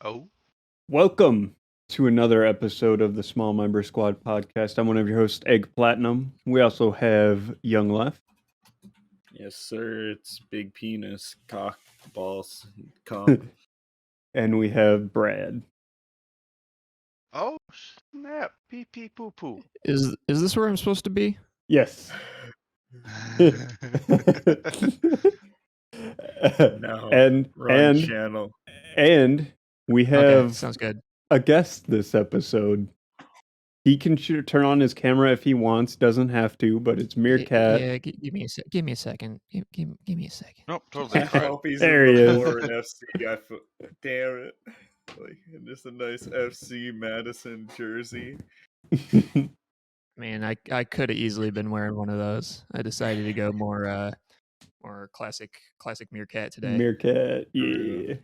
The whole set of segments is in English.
Oh, Welcome to another episode of the Small Member Squad podcast. I'm one of your hosts, Egg Platinum. We also have Young Left. Yes, sir. It's big penis, cock, balls, cock. And we have Brad. oh, snap. Pee pee poo poo. Is this where I'm supposed to be? Yes. No, and wrong channel. And we have Okay, sounds good. a guest this episode. He can turn on his camera if he wants, doesn't have to, but it's Meerkat. Yeah, give me a give me a second. Give me a second. Nope, totally I fine. hope he's There in he the is. Warren FC guy. Damn it! Like just a nice FC Madison jersey. Man, I could have easily been wearing one of those. I decided to go more classic Meerkat today. Meerkat, yeah.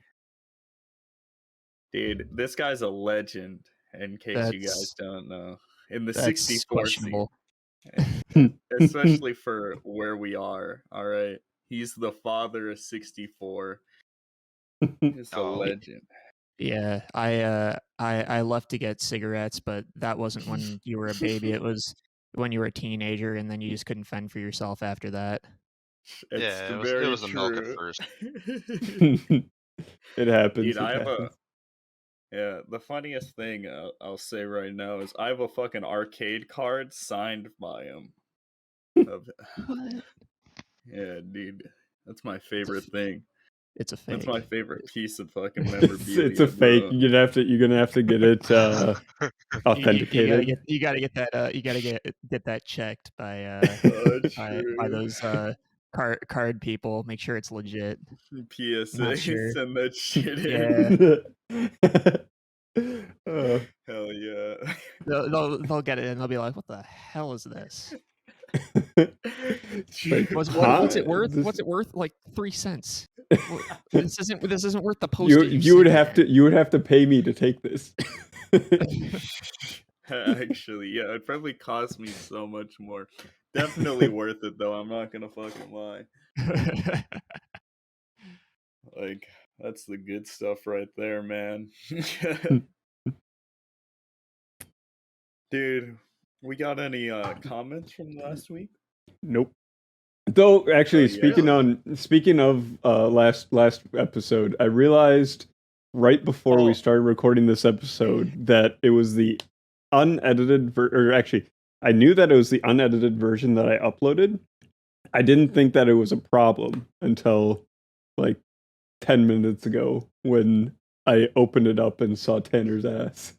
Dude, this guy's a legend. In case you guys don't know, in the 64 scene, especially for where we are. All right, he's the father of 64. He's a legend. Yeah, I left to get cigarettes, but that wasn't when you were a baby. It was when you were a teenager, and then you just couldn't fend for yourself after that. Yeah, it was a milk at first. It happens. Dude, I have the funniest thing I'll say right now is I have a fucking arcade card signed by him. What? Yeah, dude, that's my favorite thing. It's a fake. That's my favorite piece of fucking memorabilia. It's a fake. Bro. You're gonna have to get it authenticated. You gotta get that. You gotta get that checked by by those card people. Make sure it's legit. PSA, Sure. send that shit in. Yeah. Hell yeah. They'll get it and they'll be like, "What the hell is this? Like, What's it worth? What's it worth? Like 3 cents. This isn't worth the postage. You would have to pay me to take this. Actually, yeah, it'd probably cost me so much more. Definitely worth it though. I'm not gonna fucking lie. Like, that's the good stuff right there, man. Dude, we got any comments from last week? Nope. Though, actually, yeah. speaking of last episode, I realized right before we started recording this episode that it was the unedited or actually, I knew that it was the unedited version that I uploaded. I didn't think that it was a problem until like 10 minutes ago when I opened it up and saw Tanner's ass.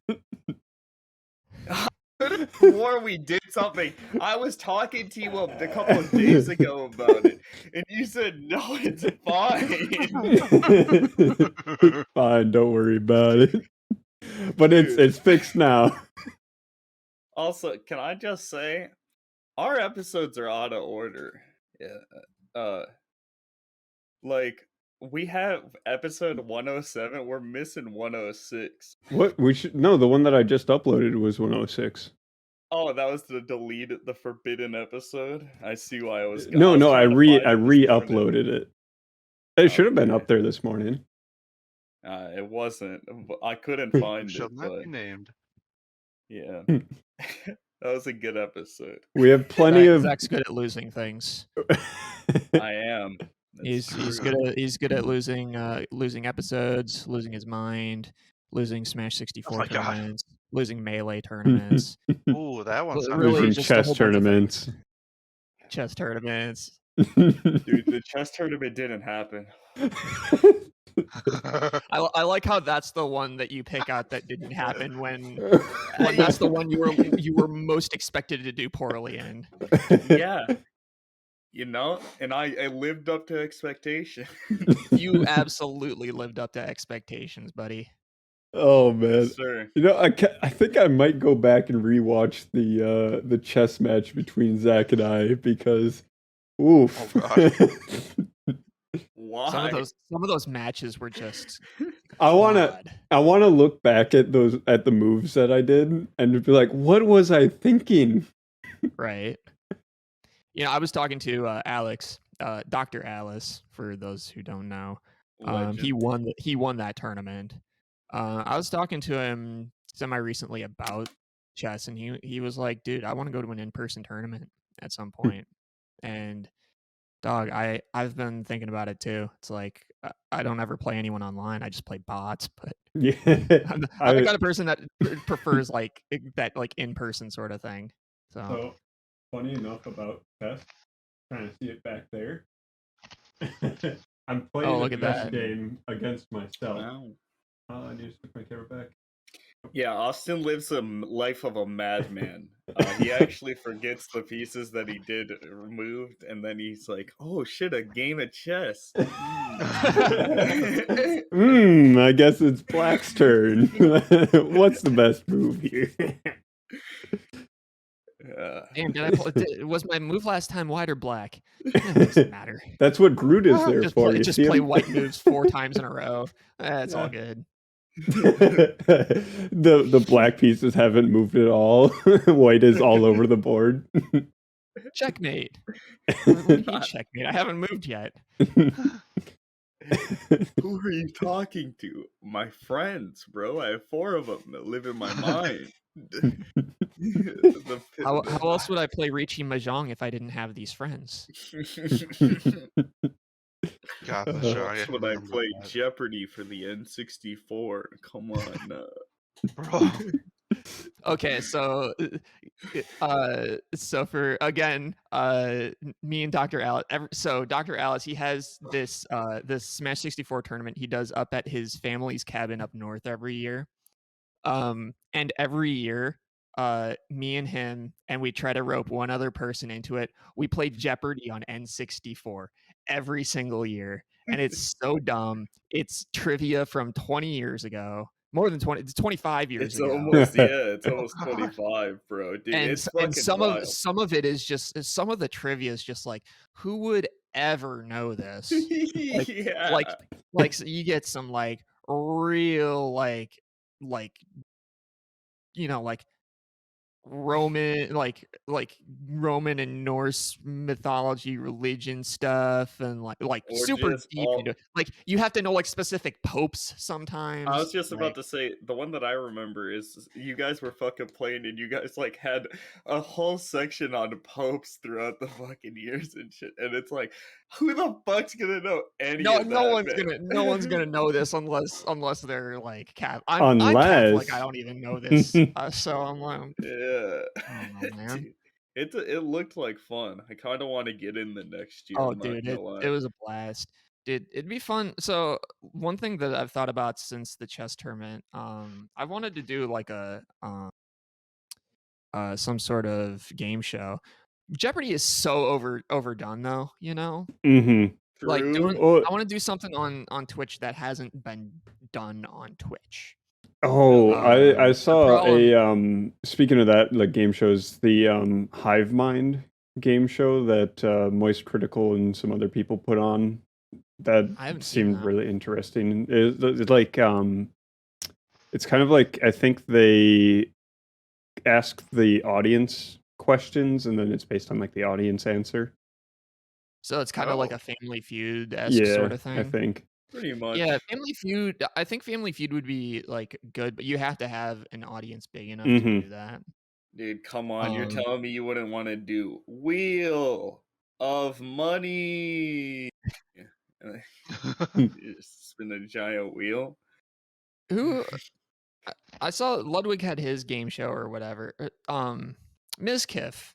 Before we did something, I was talking to you a couple of days ago about it, and you said, no, it's fine. Fine, don't worry about it. But it's fixed now. Also, can I just say, our episodes are out of order. Yeah. Like, we have episode 107, we're missing 106. What the one that I just uploaded was 106. Oh, that was the forbidden episode. I see why I was. I re-uploaded it. It should have been up there this morning. It wasn't. I couldn't find Shall it. not be named. Yeah, that was a good episode. We have plenty of. Zach's good at losing things. I am. He's good at losing episodes, losing his mind, losing Smash 64 tournaments, losing Melee tournaments. Ooh, that one sounds really losing chess tournaments. Chess tournaments. Dude, the chess tournament didn't happen. I like how that's the one that you pick out that didn't happen when that's the one you were most expected to do poorly in. Yeah. You know, and I lived up to expectation. You absolutely lived up to expectations, buddy. Oh man, Yes, sir. You know, I think I might go back and rewatch the chess match between Zach and I because, oof. Oh, Why? Some of those matches were just. I wanna look back at the moves that I did and be like, what was I thinking? Right. You know, I was talking to Alex, Dr. Alice, for those who don't know. He won that tournament. I was talking to him semi recently about chess, and he was like, "Dude, I want to go to an in-person tournament at some point." And dog, I've been thinking about it too. It's like I don't ever play anyone online. I just play bots, but Yeah, I'm the kind of person that prefers like that like in-person sort of thing. So funny enough about chess, trying to see it back there. I'm playing a look at chess that. game against myself. Wow. I need to stick my camera back. Yeah, Austin lives a life of a madman. He actually forgets the pieces that he did removed, and then he's like, "Oh shit, a game of chess." I guess it's Black's turn. What's the best move here? Damn, did I was my move last time white or black? It doesn't matter. That's what Groot is there Just for. play, You just see play him? white moves 4 times in a row. It's all good. The black pieces haven't moved at all. White is all over the board. Checkmate. What do you mean checkmate? I haven't moved yet. Who are you talking to? My friends, bro. I have 4 of them that live in my mind. How else would I play Riichi Mahjong if I didn't have these friends? God, How else would I play Jeopardy for the N64? Come on, bro. Okay, so for again, me and Dr. Alice. So Dr. Alice, he has this Smash 64 tournament he does up at his family's cabin up north every year. And every year, me and him, and we try to rope one other person into it. We play Jeopardy on N64 every single year, and it's so dumb. It's trivia from 20 years ago. More than 20, it's 25 years ago. It's almost 25, bro. Dude, it's fucking wild. Some of it is just some of the trivia is just like, who would ever know this? Like so you get some like real like you know like Roman like Roman and Norse mythology, religion stuff, and like Or super just deep into it. Like you have to know like specific popes sometimes. I was just about to say, the one that I remember is you guys were fucking playing and you guys like had a whole section on popes throughout the fucking years and shit. And it's like, who the fuck's gonna know any of that? No one's gonna know this unless they're like I'm Catholic. I don't even know this. So I'm like, yeah. I don't know, man. Dude, it looked like fun. I kind of want to get in the next year. Oh, dude, it was a blast. Dude, it'd be fun. So one thing that I've thought about since the chess tournament, I wanted to do like a some sort of game show. Jeopardy is so overdone though, you know? Mm-hmm. Like I want to do something on Twitch that hasn't been done on Twitch. Oh, I saw a speaking of that, like game shows, the Hive Mind game show that Moist Critical and some other people put on. That seemed really interesting. It's like it's kind of like, I think they ask the audience questions and then it's based on like the audience answer. So it's kind of like a Family Feud-esque sort of thing. I think. Pretty much. Yeah, Family Feud. I think Family Feud would be like good, but you have to have an audience big enough to do that. Dude, come on! You're telling me you wouldn't want to do Wheel of Money? Just spin a giant wheel. Who? I saw Ludwig had his game show or whatever. Mizkif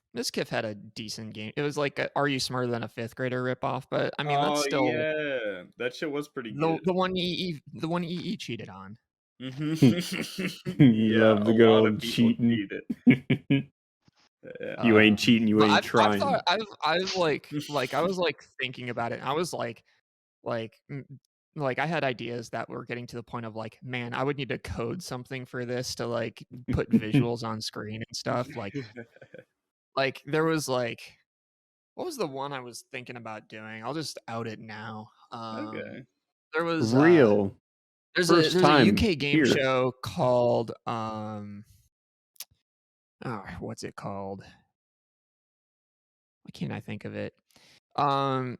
had a decent game. It was like Are You Smarter Than a Fifth Grader ripoff, but I mean that's still that shit was pretty good. The one EE cheated on. Love the good old cheating. You ain't cheating, you ain't trying. I was like thinking about it. And I was like I had ideas that were getting to the point of like, man, I would need to code something for this to like put visuals on screen and stuff. Like there was like, what was the one I was thinking about doing? I'll just out it now. Okay. There was There's a UK game show called what's it called? Why can't I think of it?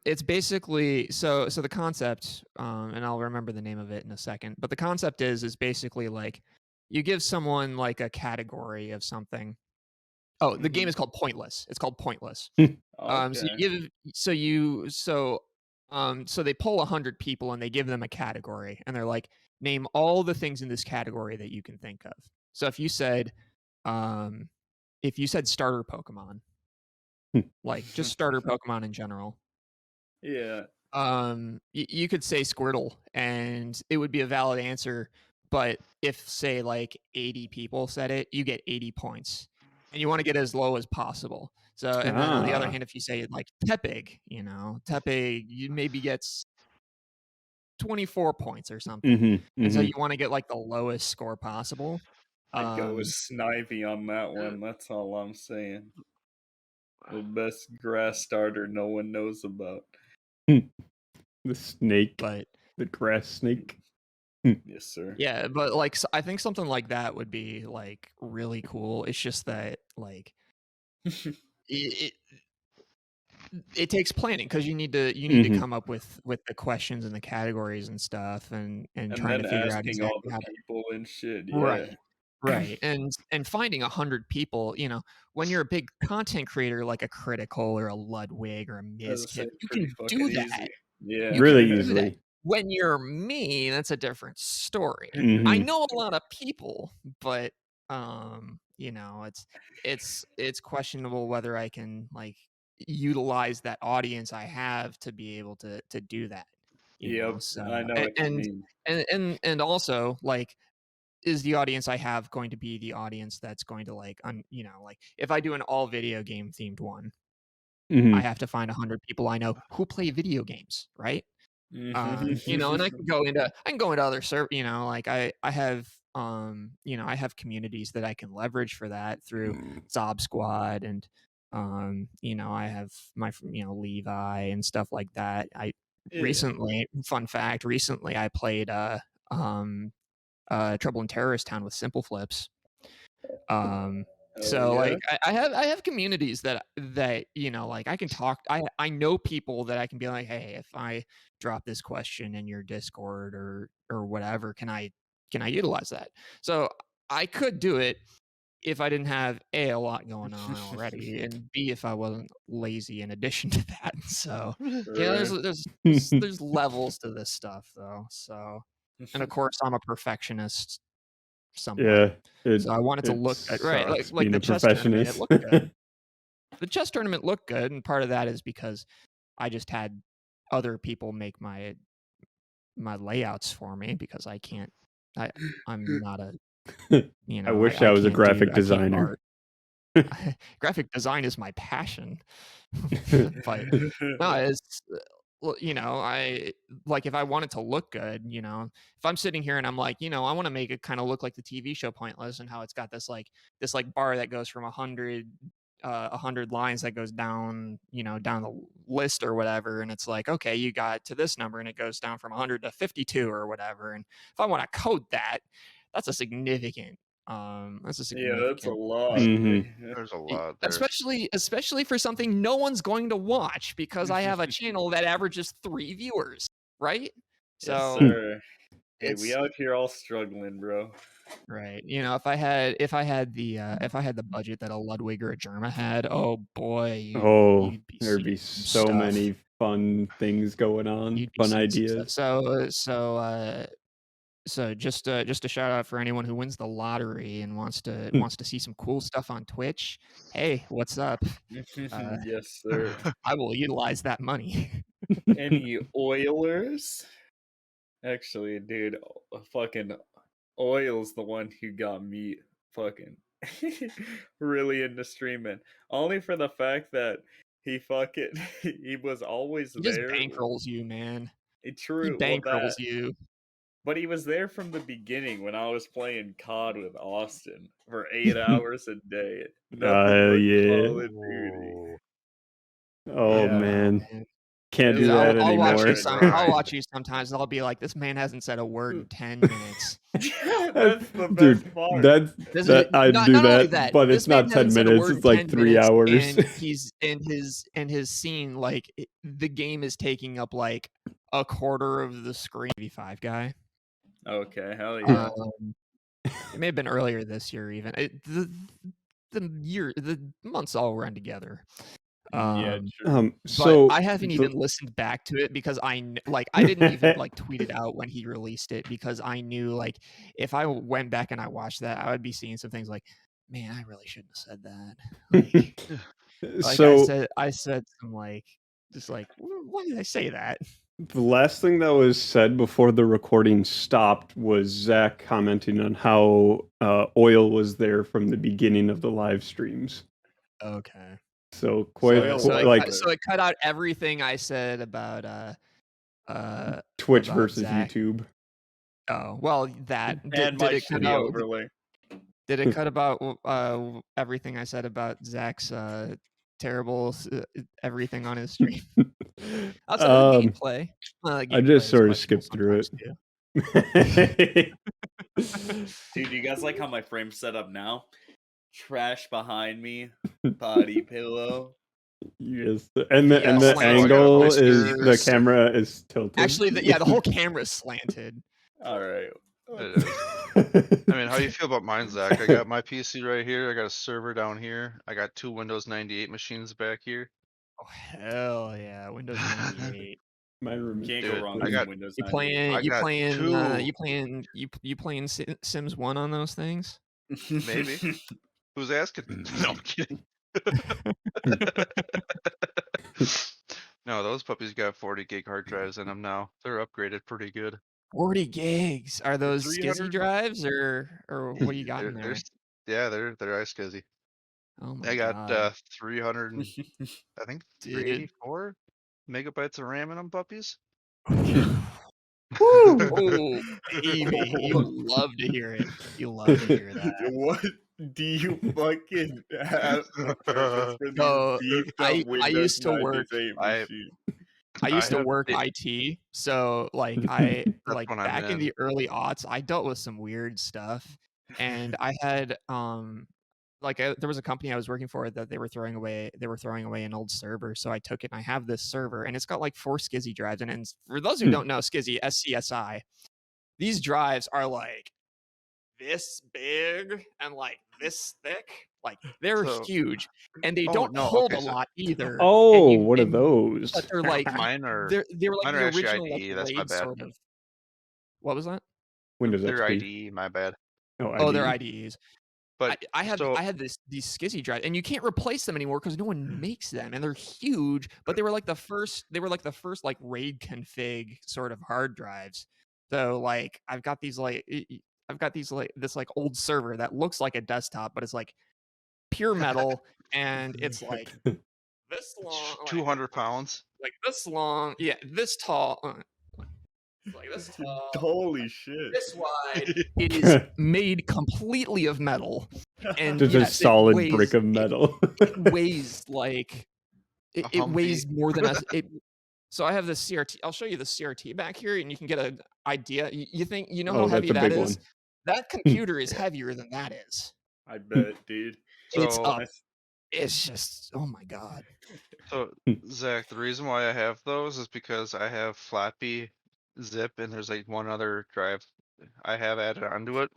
It's basically so the concept, and I'll remember the name of it in a second. But the concept is basically like you give someone like a category of something. Oh, the game is called Pointless. It's called Pointless. So Okay. you give so they pull 100 people and they give them a category and they're like, name all the things in this category that you can think of. So um, if you said starter Pokemon, like just starter Pokemon in general, Yeah. you could say Squirtle and it would be a valid answer. But if say like 80 people said it, you get 80 points, and you want to get as low as possible. So, and then on the other hand, if you say like Tepig, Tepig, you maybe gets 24 points or something, and so you want to get like the lowest score possible. I'd go with Snivy on that one. That's all I'm saying. The best grass starter no one knows about. The snake, but the grass snake. Yes, sir. yeah, but like I think something like that would be like really cool. It's just that like it it takes planning because you need to come up with the questions and the categories and stuff and trying then to figure out asking all exactly the how to people and shit. Yeah. right and finding 100 people, when you're a big content creator like a Critical or a Ludwig or a As I say, Mizkip, you pretty can fucking do easy. that. Yeah. You Really can do that. easily. When you're me, that's a different story. I Mhm. know a lot of people, but it's questionable whether I can like utilize that audience I have to be able to do that. Yep, So I know what you mean. and also like is the audience I have going to be the audience that's going to like like if I do an all video game themed one, I have to find 100 people I know who play video games, right? And I can go into other like I have I have communities that I can leverage for that through Zob Squad and I have my Levi and stuff like that. Fun fact, recently I played Trouble in Terrorist Town with Simple Flips. So yeah? like I have communities that like I can talk. I know people that I can be like, hey, if I drop this question in your Discord or whatever, can I utilize that? So I could do it if I didn't have a lot going on already, and b if I wasn't lazy in addition to that. So there's levels to this stuff though. So and of course I'm a perfectionist somewhat. Yeah, So I want it to look good, right? sucks Like being the a chess tournament, it perfectionist. looked good. The chess tournament looked good, and part of that is because I just had other people make my layouts for me because I can't. I'm not a I wish I was a graphic I can't designer. art. Graphic design is my passion, but no, it's I like if I want it to look good, if I'm sitting here and I'm like, I want to make it kind of look like the TV show Pointless and how it's got this like bar that goes from 100 lines that goes down, down the list or whatever, and it's like, okay, you got to this number and it goes down from 100 to 52 or whatever, and if I want to code that, that's a significant Yeah, that's a lot. There's a lot there. especially for something no one's going to watch because I have a channel that averages 3 viewers, right? Yes, So sir. Hey, we it's out here all struggling, bro. right. If I had the budget that a Ludwig or a Germa had, oh boy, you'd be there'd be seeing some so stuff. many fun things going on, You'd be fun seeing some ideas. stuff. So just a shout out for anyone who wins the lottery and wants to see some cool stuff on Twitch. Hey, what's up? Yes, sir. I will utilize that money. Any Oilers? Actually, dude, fucking Oil's the one who got me fucking really into streaming. Only for the fact that he he was always He just there. bankrolls you, man. He True, bankrolls you. but he was there from the beginning when I was playing COD with Austin for 8 hours a day. Nothing but Yeah. Call of Duty. Oh Yeah. man. can't do Dude, that I'll watch you anymore. I'll watch you sometimes, and I'll be like, this man hasn't said a word in 10 minutes. That's the best Dude, part. I'd do not only that, that, but this it's man not 10 hasn't said a minutes. word It's in like 10 3 minutes, hours. and he's in his scene, like the game is taking up like a quarter of the screen. Maybe 5 guy. Okay, hell yeah. It may have been earlier this year, even the months all run together. Yeah, true. So but I haven't even listened back to it because I didn't even like tweet it out when he released it, because I knew like if I went back and I watched that, I would be seeing some things like, man, I really shouldn't have said that. Like so I said some like just like, why did I say that? the last thing that was said before the recording stopped was Zach commenting on how Oil was there from the beginning of the live streams. Okay. So it cut out everything I said about Twitch about versus Zach. YouTube. Oh, well, that And did my it cut shitty out overlay. did it cut about everything I said about Zach's terrible everything on his stream? Outside of the gameplay. I just sort of skipped through it. Dude, you guys like how my frame's set up now? Trash behind me, body pillow. Yes, and the slanted angle is whiskers. the camera is tilted. Actually, the whole camera's slanted. All right. It is. I mean, how do you feel about mine, Zach? I got my PC right here. I got a server down here. I got 2 Windows 98 machines back here. Oh hell yeah, Windows 98. My room Can't Dude, go wrong I with got- Windows. You 98. playing Sims 1 on those things? Maybe. Who's asking? No, I'm kidding. No, those puppies got 40 gig hard drives in them now. They're upgraded pretty good. 40 gigs. Are those SCSI 300 drives or what do you got in there? They're iSCSI. Oh my I got god. 300 and, I think 384 megabytes of RAM in them puppies. Woo! Oh, baby, you love to hear it. You love to hear that. What do you fucking have a purpose for these No, beefed I up Windows used to work- 98 I- machines? I used to have work the- IT, so like like when I'm back in in. the early aughts, I dealt with some weird stuff, and I had there was a company I was working for that they were throwing away an old server, so I took it and I have this server, and it's got like 4 SCSI drives, and for those who don't know SCSI, SCSI, these drives are like this big and like this thick, like they're So- huge, and they Oh, don't no, hold okay, a so- lot either. Oh, and what are those? But they're like Mine are they were like mine the are actually original IDE, like that's my blade bad. sort of. What was that? Windows they're XP. IDE, my bad. Oh, they're IDEs. But I had these SCSI drives, and you can't replace them anymore because no one makes them, and they're huge. But they were like the first like RAID config sort of hard drives. So like I've got these this like old server that looks like a desktop, but it's like pure metal, and it's like this long, 200 pounds. like this long, yeah, this tall, like this tall. Holy shit. This wide. It is made completely of metal, and Just yes, a solid it weighs, brick of metal. It weighs like it Humvee. weighs more than us. So I have this CRT. I'll show you the CRT back here, and you can get an idea. You think you know how heavy that is? One. That computer is heavier than that is. I bet, dude. It's So- up. It's just, oh my god. So Zach, the reason why I have those is because I have floppy zip, and there's like one other drive I have added onto it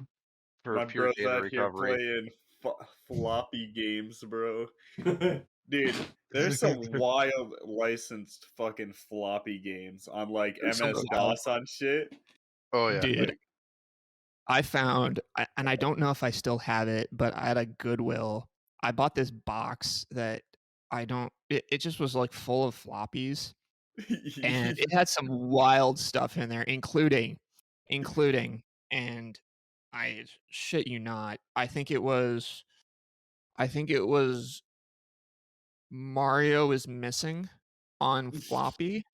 for My pure bro's data out here recovery. playing floppy games, bro. Dude, there's some wild licensed fucking floppy games on like There's some MS-DOS on shit. Oh yeah, Dude, I found, and I don't know if I still have it, but I had a Goodwill. I bought this box that it just was like full of floppies, and it had some wild stuff in there, including, and I shit you not, I think it was Mario is Missing on floppy.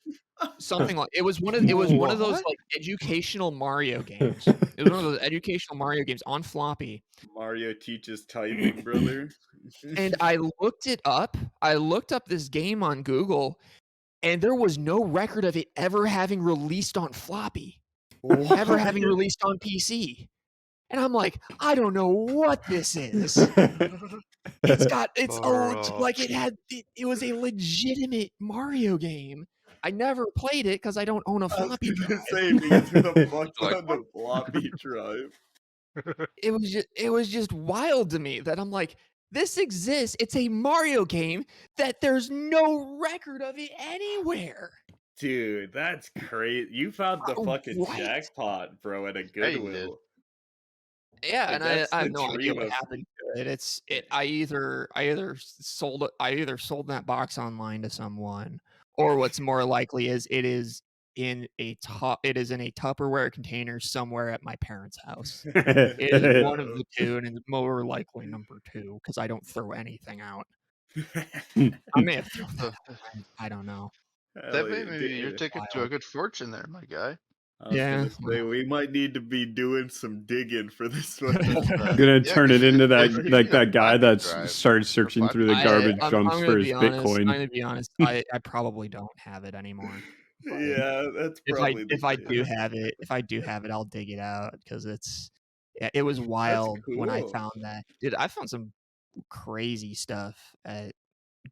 Something like it was one of those What? like educational Mario games. It was one of those educational Mario games on floppy. Mario teaches typing, brother. And I looked it up. I looked up this game on Google, and there was no record of it ever having released on floppy, ever having released on PC. And I'm like, I don't know what this is. It's got like it was a legitimate Mario game. I never played it because I don't own a floppy drive. Say because who the fuck's Like, on the floppy drive? It was just wild to me that I'm like, this exists. It's a Mario game that there's no record of it anywhere. Dude, that's crazy. You found the fucking Right. Yeah, jackpot, bro, at a you did. Goodwill. Yeah, Like, and that's I the have no idea dream what of happened to it. I either sold that box online to someone, or what's more likely is it is in a Tupperware container somewhere at my parents' house. It is one of the two, and it's more likely number 2 because I don't throw anything out. I may have thrown that out. I don't know. That Hell may yeah, maybe you're dude. taking to a good fortune there, my guy. I was Yeah, gonna say we might need to be doing some digging for this one. Gonna turn it into that you like need a that guy floppy that drive. started searching through the floppy garbage I'm dumps gonna for his be honest. I'm Bitcoin. gonna be honest. I probably don't have it anymore. But Yeah, that's probably if I do have it, I'll dig it out because it was wild when I cool. found that. Dude, I found some crazy stuff at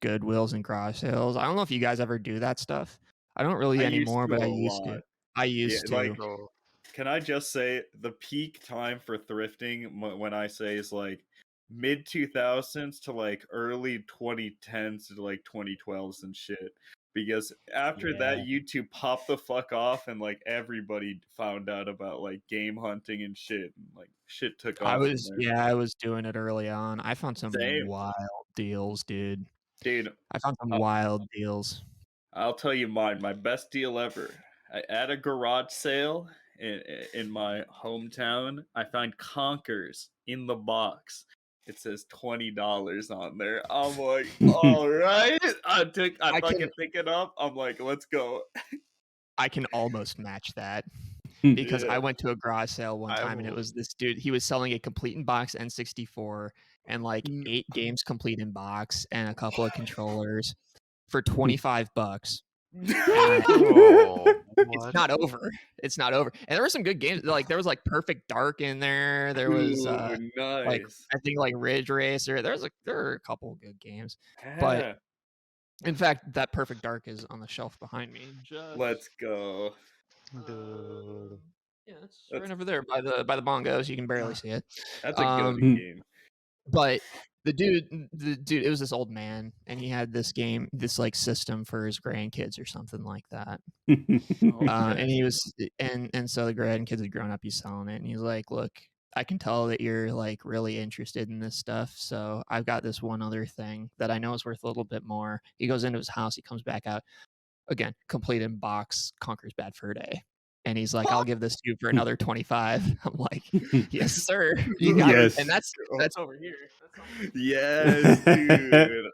Goodwills and garage sales. I don't know if you guys ever do that stuff. I don't really I used anymore, to but I a used to. lot. I used to. Like, So, can I just say the peak time for thrifting when I say is like mid 2000s to like early 2010s to like 2012s and shit. Because after that, YouTube popped the fuck off and like everybody found out about like game hunting and shit. And, like shit took off. I was doing it early on. I found some Same. wild deals, dude. Dude, I found some wild deals. I'll tell you mine. My best deal ever. At a garage sale in my hometown, I find Conkers in the box. It says $20 on there. I'm like, all right. I fucking pick it up. I'm like, let's go. I can almost match that because Yeah. I went to a garage sale one time and it was this dude. He was selling a complete in box N64 and like 8 games complete in box and a couple of controllers for $25. oh, It's not over. It's not over. And there were some good games. Like there was like Perfect Dark in there. There was Ooh, nice. like I think like Ridge Racer. There were a couple of good games. But in fact, that Perfect Dark is on the shelf behind me. Let's go. Yeah, it's right over there by the bongos. You can barely see it. That's a good game. But the dude, it was this old man, and he had this like system for his grandkids or something like that. And he was, and so the grandkids had grown up. He's selling it, and he's like, "Look, I can tell that you're like really interested in this stuff. So I've got this one other thing that I know is worth a little bit more." He goes into his house. He comes back out again, complete in box. Conquer's Bad Fur Day. And he's like, "I'll give this to you for another 25." I'm like, "Yes, sir. You got it." And that's over here. Yes, dude.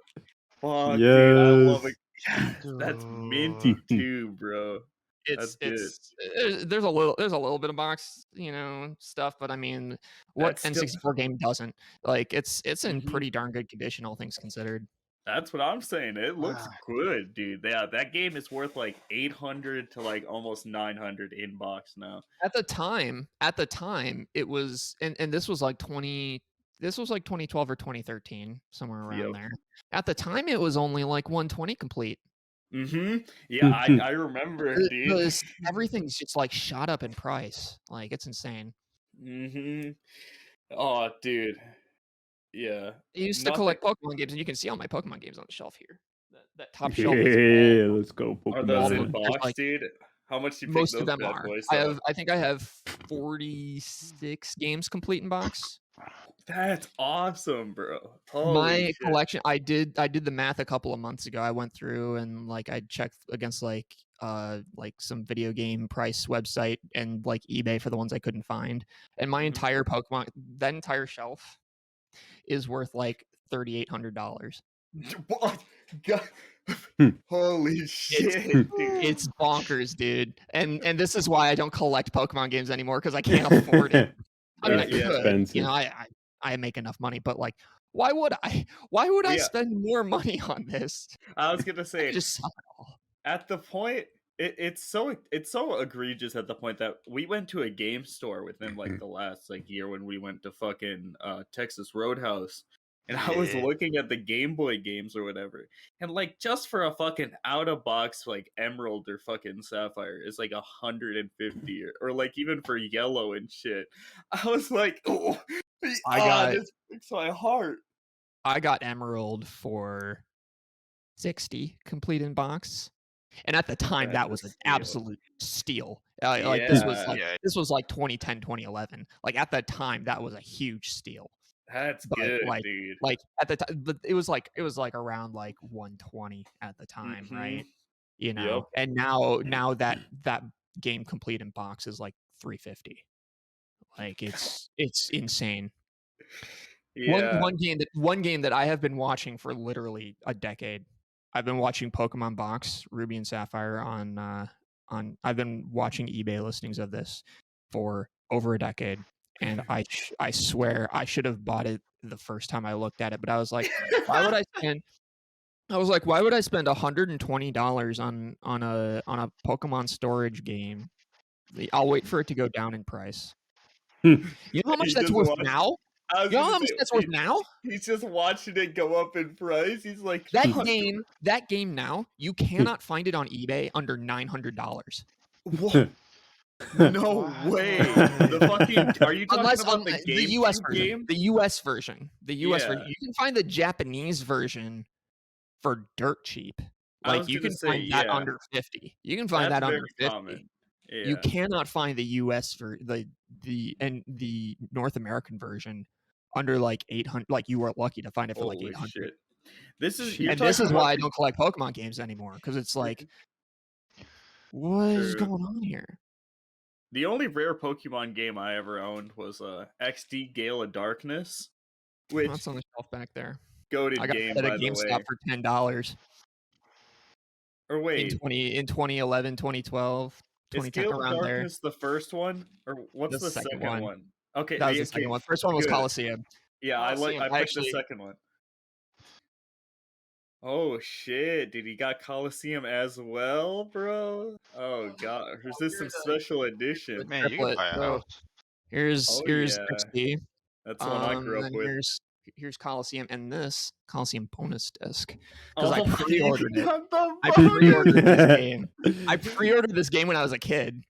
Fuck, dude. I love it. Yes, that's minty too, bro. There's a little bit of box, stuff, but I mean, what N64 game doesn't? Like, it's in pretty darn good condition, all things considered. That's what I'm saying. It looks good, dude. Yeah, that game is worth like 800 to like almost 900 in box now. At the time, it was, and this was like 2012 or 2013, somewhere around there. At the time, it was only like 120 complete. Yeah, I remember, dude. Everything's just like shot up in price. Like, it's insane. Oh, dude. Yeah. I used to collect Pokemon games, and you can see all my Pokemon games on the shelf here. That top shelf is let's go Pokemon. Are those in box, dude? How much do you most pick of those them bad are. boys I think I have 46 games complete in box. That's awesome, bro. My collection, I did the math a couple of months ago. I went through and like I checked against like some video game price website and like eBay for the ones I couldn't find. And my entire Pokemon, that entire shelf is worth like $3,800. What? God. Holy shit, dude. It's bonkers, dude. And this is why I don't collect Pokemon games anymore, because I can't afford it. I mean, I could. I make enough money, but like, why would I? Why would I spend more money on this? I was gonna say, just sell it all. at the point it's so egregious at the point that we went to a game store within like the last like year when we went to fucking Texas Roadhouse, and I was Yeah. looking at the Game Boy games or whatever, and like just for a fucking out of box like Emerald or fucking Sapphire is like 150 or like even for Yellow and shit. I was like, oh, this breaks my heart. I got Emerald for 60 complete in box. And at the time, That's that a was an steal. absolute steal. Like this was like 2010, 2011. Like at that time, that was a huge steal. That's But good, like, dude. like at the time, but it was like around like 120 at the time, right? You know, Yep. and now that game complete in box is like 350. Like it's insane. Yeah. One game that I have been watching for literally a decade. I've been watching Pokemon Box Ruby and Sapphire on I've been watching eBay listings of this for over a decade, and I swear I should have bought it the first time I looked at it, but I was like, why would I spend $120 on a Pokemon storage game? I'll wait for it to go down in price. You know how much He that's just worth watched- now? I was You know gonna how much say, that's worth now? He's just watching it go up in price. He's like, That "Fuck." game now, you cannot find it on eBay under $900. What? No Wow. way. The fucking are you talking Unless about the US GameCube version. game? The US version. The US version. Yeah. You can find the Japanese version for dirt cheap. I Like was you gonna can say, find that yeah. under 50. You can find That's that under very 50. common. Yeah. You cannot find the US the North American version under like 800. Like you were lucky to find it for like Holy 800. shit. This is Shit. you're And this talking is about why I don't collect Pokemon games anymore, because it's like, what is True. going on here? The only rare Pokemon game I ever owned was XD Gale of Darkness, which That's on the shelf back there. goated I got game it at by a the GameStop way. for $10 Or in wait, 2011, 2012, is 2010, Gale of around there. Darkness the first one, or what's the second one? Okay, That was the second one. First one was good. Coliseum. Yeah, Coliseum, I picked the second one. Oh shit, dude, he got Coliseum as well, bro? Oh god, is this some special edition? Man, you can buy a house. Here's Oh, here's yeah. XD. That's the one I grew up And with. here's Coliseum, and this Coliseum bonus disc, Oh, because I pre-ordered it. I bonus! pre-ordered this game. I pre-ordered this game when I was a kid,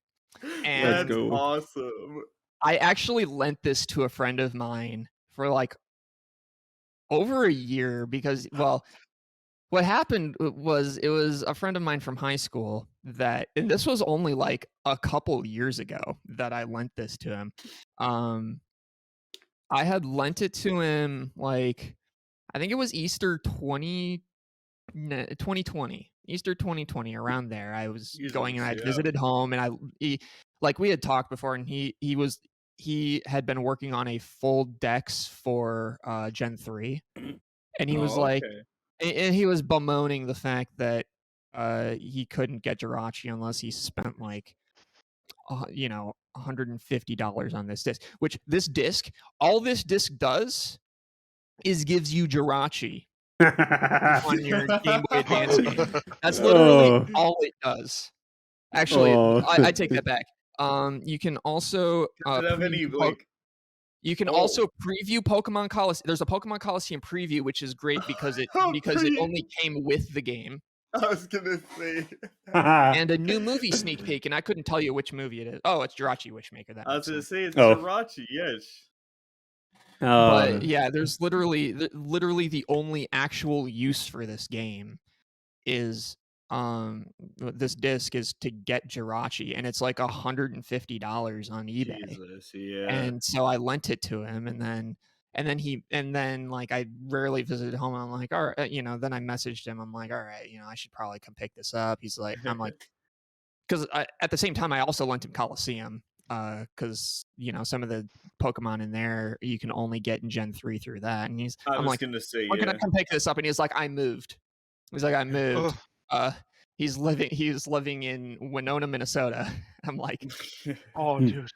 and Let's That's go. awesome. I actually lent this to a friend of mine for like over a year because, well, what happened was it was a friend of mine from high school that, and this was only like a couple years ago that I lent this to him. I had lent it to him like, I think it was Easter 2020, Easter 2020, around there. I was going and I Yeah. visited home, and like we had talked before, and he had been working on a full Dex for Gen 3, and he was like, okay. and he was bemoaning the fact that he couldn't get Jirachi unless he spent like $150 on this disc, which all this disc does is gives you Jirachi on your Game Boy Advance game. That's literally all it does. Actually, I take that back. You can also Does it have any like you can also preview Pokemon Coliseum. There's a Pokemon Coliseum preview, which is great because it only came with the game. I was gonna say. And a new movie sneak peek, and I couldn't tell you which movie it is. Oh, it's Jirachi Wishmaker. That I was makes gonna sense. say it's Jirachi, yes. But yeah, there's literally the only actual use for this game is this disc is to get Jirachi, and it's like $150 on eBay. Jesus, yeah. And so I lent it to him, and then like I rarely visited home, and I'm like, all right, then I messaged him. I'm like, all right, I should probably come pick this up. He's like, I'm like, because at the same time I also lent him Coliseum, because some of the Pokemon in there you can only get in Gen 3 through that, and I'm like, gonna say, I'm gonna come pick this up, and he's like, I moved. He's like, I moved. He's living in Winona, Minnesota. I'm like, Oh, dude.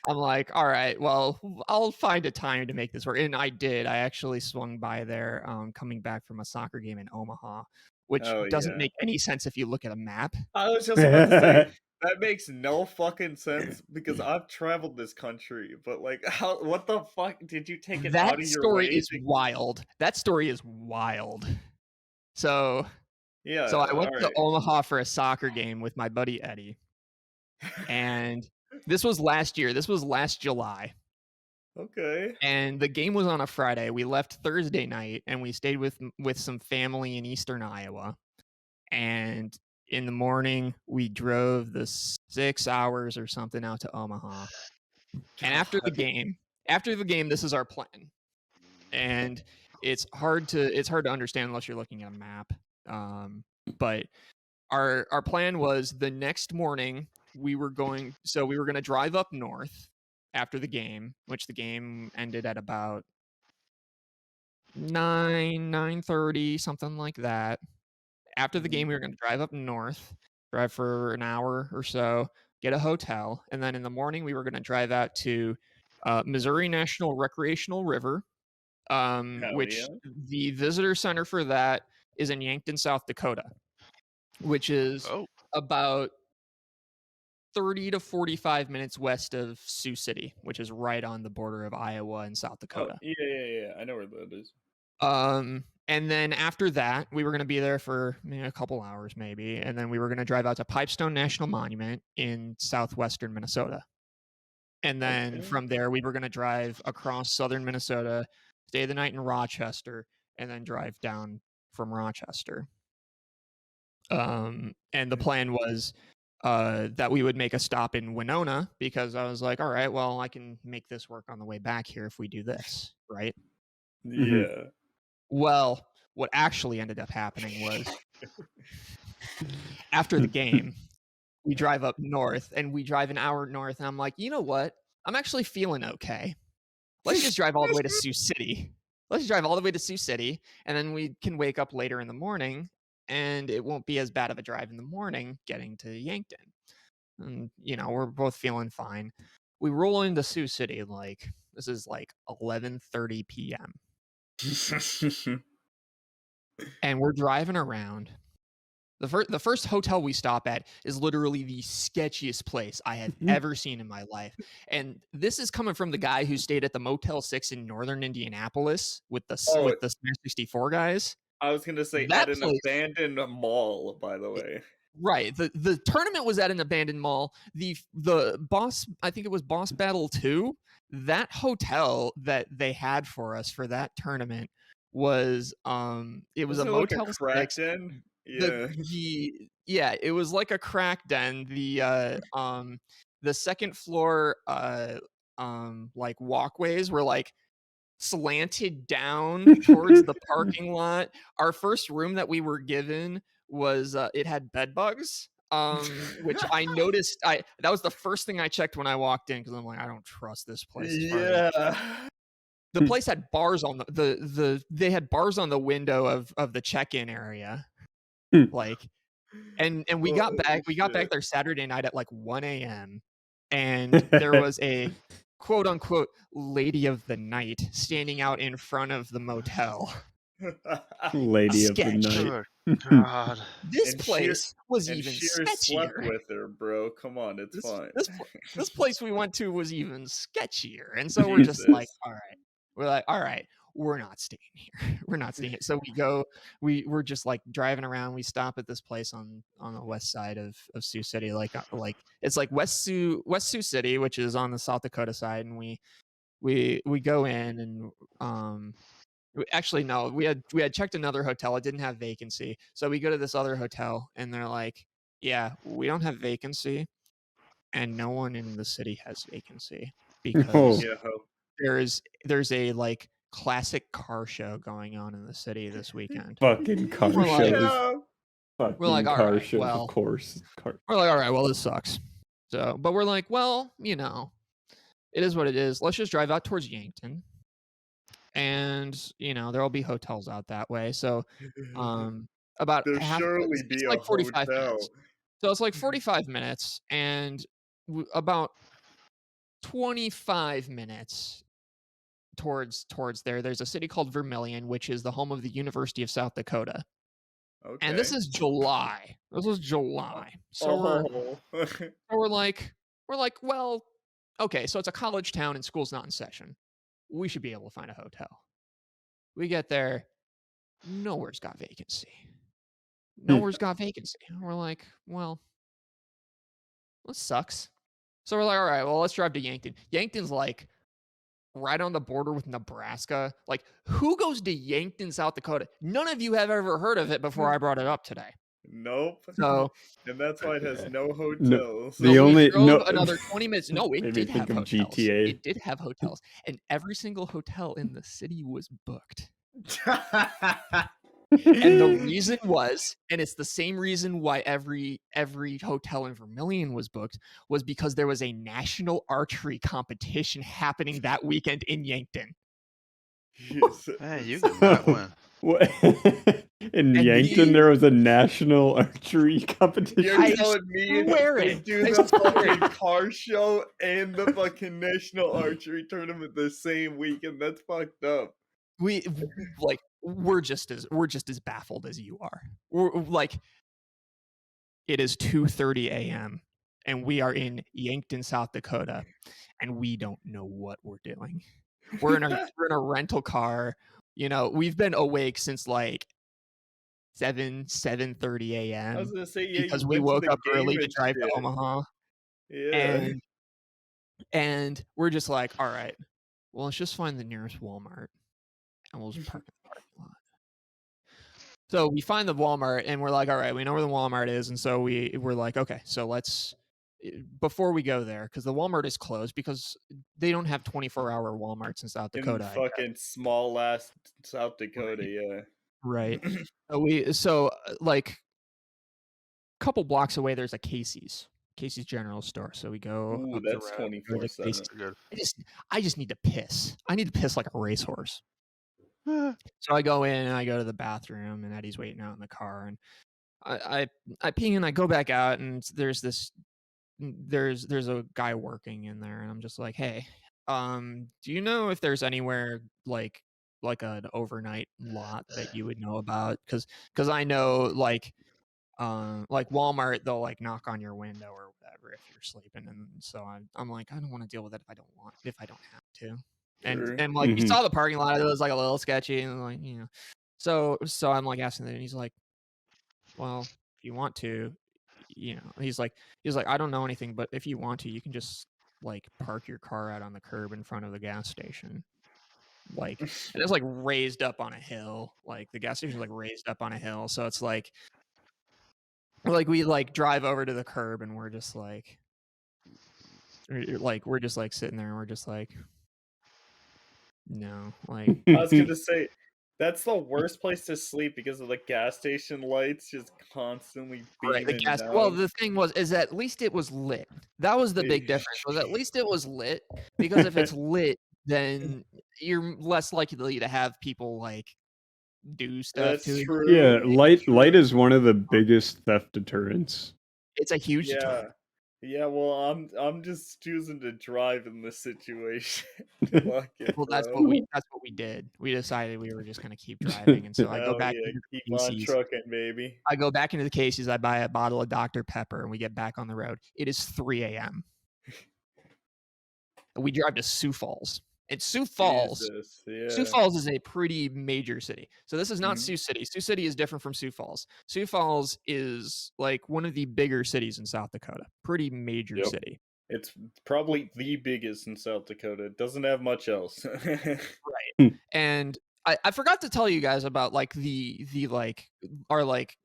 I'm like, all right, well, I'll find a time to make this work. And I did. I actually swung by there, coming back from a soccer game in Omaha. which Oh doesn't yeah. make any sense if you look at a map. I was just about to say that makes no fucking sense because I've traveled this country, but like, how? What the fuck did you take it out That of your story way? is wild. That story is wild. So Yeah. I went All to right. Omaha for a soccer game with my buddy Eddie, and this was last year. This was last July. Okay. And the game was on a Friday. We left Thursday night and we stayed with some family in eastern Iowa. And in the morning, we drove the 6 hours or something out to Omaha. And after the game, this is our plan. And it's hard to understand unless you're looking at a map. But our plan was the next morning we were going to drive up north after the game, which the game ended at about 9:30, something like that. After the game, we were going to drive up north, drive for an hour or so, get a hotel, and then in the morning we were going to drive out to Missouri National Recreational River, Hell which yeah. the visitor center for that is in Yankton, South Dakota, which is Oh, about 30 to 45 minutes west of Sioux City, which is right on the border of Iowa and South Oh Dakota. yeah. I know where that is. And then after that, we were going to be there for a couple hours maybe, and then we were going to drive out to Pipestone National Monument in southwestern Minnesota. And then Okay. from there, we were going to drive across southern Minnesota, stay the night in Rochester, and then drive down from Rochester. And the plan was that we would make a stop in Winona because I was like, all right, well, I can make this work on the way back here if we do this, right? Yeah. Well, what actually ended up happening was after the game, we drive up north and we drive an hour north, and I'm like, you know what? I'm actually feeling okay. Let's just drive all the way to Sioux City. Let's drive all the way to Sioux City, and then we can wake up later in the morning, and it won't be as bad of a drive in the morning getting to Yankton. And we're both feeling fine. We roll into Sioux City this is 11:30 p.m. and we're driving around. The first hotel we stop at is literally the sketchiest place I have ever seen in my life. And this is coming from the guy who stayed at the Motel 6 in northern Indianapolis with the Oh, with the Smash 64 guys. I was gonna say That at an place, abandoned mall, by the way. right. The tournament was at an abandoned mall. The boss, I think it was Boss Battle 2, that hotel that they had for us for that tournament was it was a Wasn't it like a Motel crack 6. den? The Yeah. yeah, it was like a crack den. The second floor like walkways were like slanted down towards the parking lot. Our first room that we were given was it had bed bugs. Which I noticed that was the first thing I checked when I walked in because I'm like, I don't trust this place as far as Yeah. the place had bars on they had bars on the window of the check-in area. Like and we got back shit. there Saturday night at like 1 a.m. and there was a quote unquote lady of the night standing out in front of the motel. Lady of the Sketch. night. good God. This And place was and even Shears slept sketchier. with her, bro. Come on, it's fine. This place we went to was even sketchier. And so we're just like, Jesus. all right. We're like, all right, we're not staying here. We're not staying here. So we're just like driving around. We stop at this place on the west side of Sioux City, like it's like West Sioux City, which is on the South Dakota side, and we go in and actually no, we had checked another hotel. It didn't have vacancy. So we go to this other hotel and they're like, yeah, we don't have vacancy and no one in the city has vacancy because Oh. Yeah. there's a like classic car show going on in the city this weekend. Fucking car We're like- shows. Yeah. Fucking We're like, all car right, shows, well- of course. We're like, all right, well, this sucks. So, but we're like, well, it is what it is. Let's just drive out towards Yankton. And, there'll be hotels out that way. So, about There'll half surely it's be like a 45 hotel. minutes. So it's like 45 minutes and about 25 minutes towards there's a city called Vermilion, which is the home of the University of South Dakota. Okay. And this is July. This was July. So we're like, well, okay, so it's a college town and school's not in session. We should be able to find a hotel. We get there, nowhere's got vacancy. Nowhere's got vacancy. And we're like, well, this sucks. So we're like, all right, well, let's drive to Yankton. Yankton's like right on the border with Nebraska. Like, who goes to Yankton, South Dakota? None of you have ever heard of it before I brought it up today. Nope. So, And that's why it has no hotels. The so we only drove another 20 minutes. No, it Made me did think have of hotels. GTA. It did have hotels, and every single hotel in the city was booked. And the reason was, and it's the same reason why every hotel in Vermilion was booked, was because there was a national archery competition happening that weekend in Yankton. Hey, you did not win. What? In And Yankton, there was a national archery competition. You're I telling me swear they it. do I the swear fucking it. car show and the fucking national archery tournament the same weekend? That's fucked up. We're just as baffled as you are. We're like, it is 2:30 a.m. and we are in Yankton, South Dakota, and we don't know what we're doing. We're in a rental car. You know, we've been awake since like 7:30 I was a.m. gonna say, yeah, because you we went to woke the up early game to and drive to shit. Omaha. Yeah. And we're just like, all right, well, let's just find the nearest Walmart and we'll just park in the parking lot. So we find the Walmart and we're like, all right, we know where the Walmart is. And so we're like, okay, so let's, before we go there, because the Walmart is closed because they don't have 24-hour Walmarts in South In Dakota. fucking small ass South Dakota, yeah. Right. So like a couple blocks away, there's a Casey's General Store. So we go Ooh, up the that's road. we go to 24/7. Casey's. Good. I just need to piss. I need to piss like a racehorse. So I go in and I go to the bathroom and Eddie's waiting out in the car and I pee and I go back out and there's a guy working in there and I'm just like, hey, do you know if there's anywhere like an overnight lot that you would know about? Because I know like Walmart, they'll like knock on your window or whatever if you're sleeping, and so I'm like, I don't want to deal with it if I don't have to. Sure. And like we Mhm. saw the parking lot, it was like a little sketchy, and like so I'm like asking him, and he's like, well, if you want to, he's like I don't know anything, but if you want to, you can just like park your car out on the curb in front of the gas station. Like, and it's like raised up on a hill. Like the gas station's like raised up on a hill, so it's like we like drive over to the curb and we're just like we're just like sitting there and we're just like, no, like I was gonna say, that's the worst place to sleep because of the gas station lights just constantly right, the beaming gas. down. Well, the thing is at least it was lit. That was the big difference. Was at least it was lit, because if it's lit, then you're less likely to have people like do stuff That's to you. true. Yeah, light True. is one of the biggest theft deterrents. It's a huge Yeah. deterrent. Yeah, well, I'm just choosing to drive in this situation. Fuck it, Well, that's bro. what we did. We decided we were just gonna keep driving, and so I go Hell back yeah, into the keep on Casey's. trucking, baby. I go back into the Casey's. I buy a bottle of Dr. Pepper, and we get back on the road. It is 3 a.m. And we drive to Sioux Falls. And Sioux Falls Jesus, yeah. Sioux Falls is a pretty major city. So this is not Mhm. Sioux City. Sioux City is different from Sioux Falls. Sioux Falls is like one of the bigger cities in South Dakota. Pretty major Yep. city. It's probably the biggest in South Dakota. It doesn't have much else. Right. And I forgot to tell you guys about like the like our like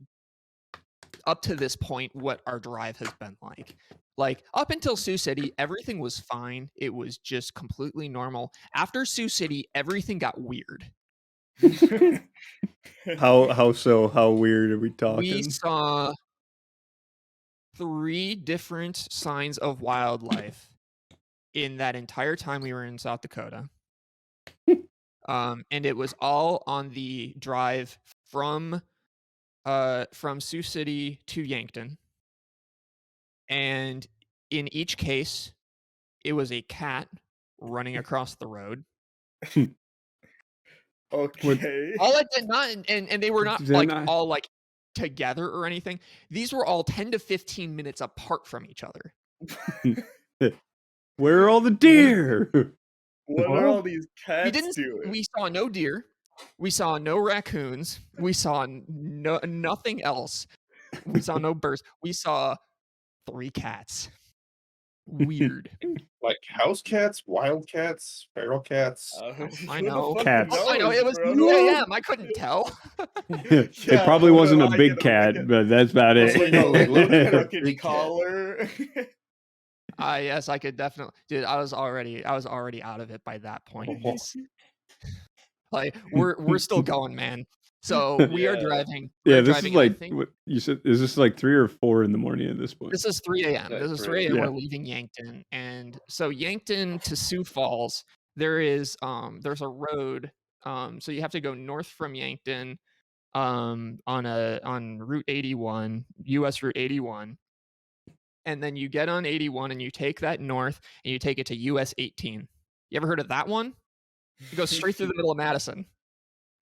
up to this point what our drive has been like. Like up until Sioux City, everything was fine. It was just completely normal. After Sioux City, everything got weird. How so? How weird are we talking? We saw 3 different signs of wildlife in that entire time we were in South Dakota. And it was all on the drive from Sioux City to Yankton. And in each case, it was a cat running across the road. Okay. All it did not, and they were not They're like not- all like together or anything. These were all 10 to 15 minutes apart from each other. Where are all the deer? What are all these cats doing? We saw no deer. We saw no raccoons. We saw nothing else. We saw no birds. We saw 3 cats. Weird. Like house cats, wild cats, feral cats. I Who know. the fuck Cats. knows, I know. It was bro? 2 a.m. I couldn't tell. It probably wasn't a big cat, but that's about It's like, no, like, look at a Fucking big cat. collar. Yes, I could definitely, dude. I was already out of it by that point. It's, like we're still going, man. So we are driving. Yeah, this is driving, like I think what you said. Is this like 3 or 4 in the morning at this point? this is 3 a.m. Yeah, This is 3 3 a.m. Yeah. We're leaving Yankton, and so Yankton to Sioux Falls, there's a road. So you have to go north from Yankton, on Route 81, US Route 81, and then you get on 81 and you take that north and you take it to US 18. You ever heard of that one? It goes straight through the middle of Madison.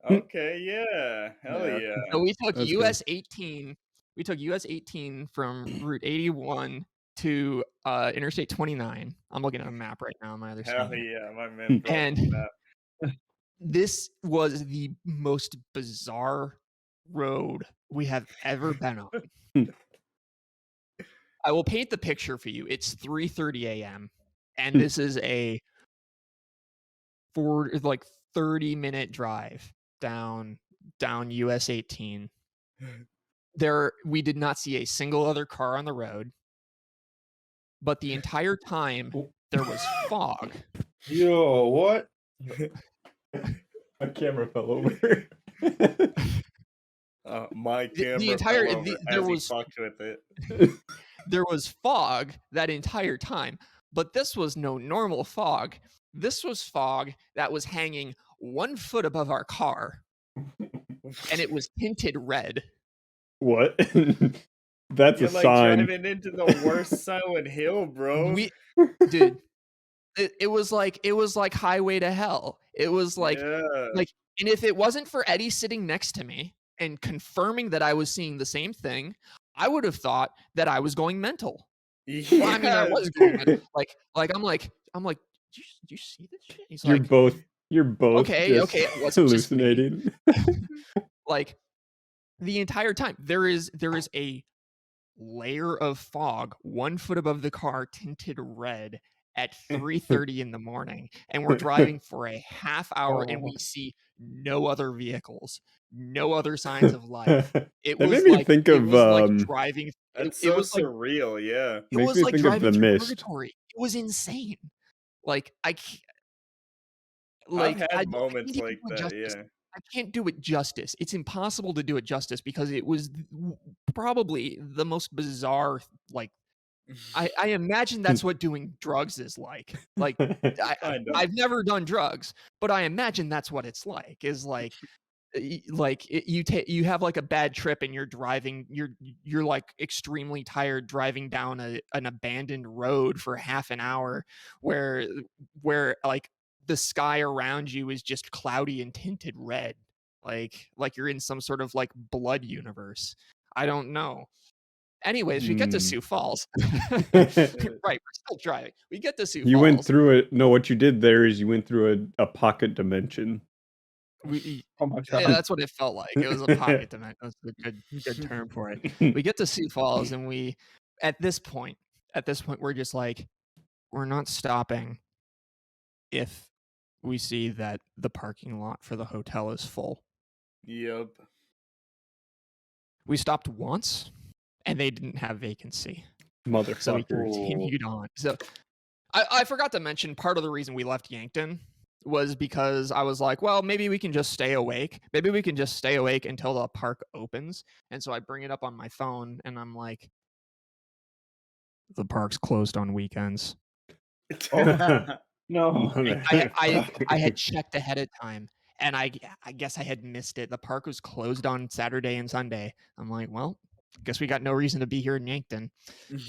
Okay, yeah. Hell yeah. So we took That's US 18. We took US 18 from Route 81 to Interstate 29. I'm looking at a map right now on my other Hell screen. yeah, my man. brought And the map. this was the most bizarre road we have ever been on. I will paint the picture for you. It's 3:30 a.m. and this is a 30-minute drive down US 18. We did not see a single other car on the road, but the entire time there was fog. Yo, what? My camera fell over. My camera entire- fell over the- as there he was- fucked with it. There was fog that entire time, but this was no normal fog. This was fog that was hanging 1 foot above our car, and it was tinted red. What? That's You're a like sign. driving into the worst Silent Hill, bro. Dude, it was like Highway to Hell. It was like, yeah. and if it wasn't for Eddie sitting next to me and confirming that I was seeing the same thing, I would have thought that I was going mental. Yeah. Well, I mean, I was going mental. I'm like, do you see this shit? He's You're like, both okay, just it wasn't just me. hallucinating. Like the entire time there is a layer of fog 1 foot above the car tinted red at 3:30 in the morning, and we're driving for a half hour and we see no other vehicles, no other signs of life. It That was made me like think it of was like driving. That's It so was like surreal, yeah. it Makes was me like think of driving The through Mist. purgatory. It was insane. Like I I've had I moments can't like do it that, justice. yeah. I can't do it justice. It's impossible to do it justice because it was probably the most bizarre. Like I imagine that's what doing drugs is like. Like Kind of. I've never done drugs, but I imagine that's what it's like. Is like you have like a bad trip and you're driving. You're like extremely tired driving down an abandoned road for half an hour, where like the sky around you is just cloudy and tinted red, like you're in some sort of like blood universe. I don't know. Anyways, we get to Sioux Falls. Right, we're still driving. We get to Sioux Falls. You went through it. No, what you did there is you went through a pocket dimension. Oh my god. Yeah, that's what it felt like. It was a pocket dimension. That's a good term for it. We get to Sioux Falls, and at this point, we're just like, we're not stopping if we see that the parking lot for the hotel is full. Yep. We stopped once, and they didn't have vacancy. Motherfucker. So we continued on. So I forgot to mention part of the reason we left Yankton was because I was like, well, maybe we can just stay awake. Maybe we can just stay awake until the park opens. And so I bring it up on my phone and I'm like, the park's closed on weekends. No. I had checked ahead of time and I guess I had missed it. The park was closed on Saturday and Sunday. I'm like, well, guess we got no reason to be here in Yankton.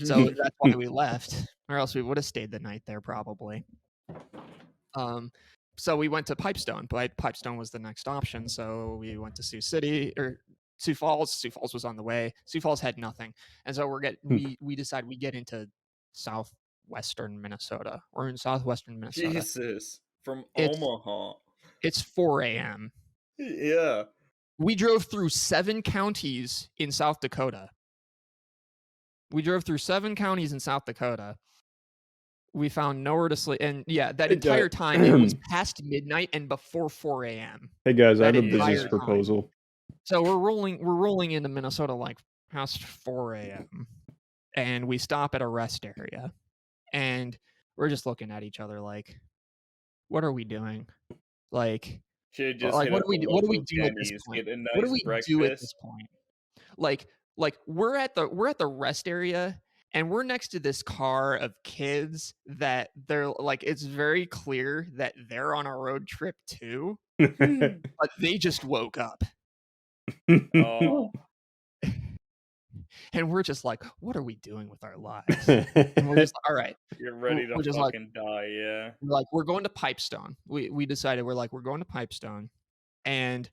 So that's why we left, or else we would have stayed the night there probably. So we went to Pipestone, but Pipestone was the next option. So we went to Sioux City or Sioux Falls. Sioux Falls was on the way. Sioux Falls had nothing, and so we decide we get into southwestern Minnesota. We're in southwestern Minnesota. Jesus, from It's Omaha. it's 4 a.m. Yeah. We drove through 7 counties in South Dakota. We drove through 7 counties in South Dakota. We found nowhere to sleep, and yeah, that Hey, entire guys. time it was past midnight and before 4 a.m. Hey guys, I That have a entire business time. proposal. So we're rolling into Minnesota like past 4 a.m. and we stop at a rest area, and we're just looking at each other like, what are we doing? Like, Should just like hit what up do we the do? What do we local do at this Denny's, point? get a What do nice we do at this breakfast. point? Like we're at the rest area, and we're next to this car of kids that they're like, it's very clear that they're on a road trip too, but they just woke up. Oh, And we're just like, what are we doing with our lives? And we're just all right. you're ready to We're just like, fucking die, yeah. we're going to Pipestone. We decided we're going to Pipestone, and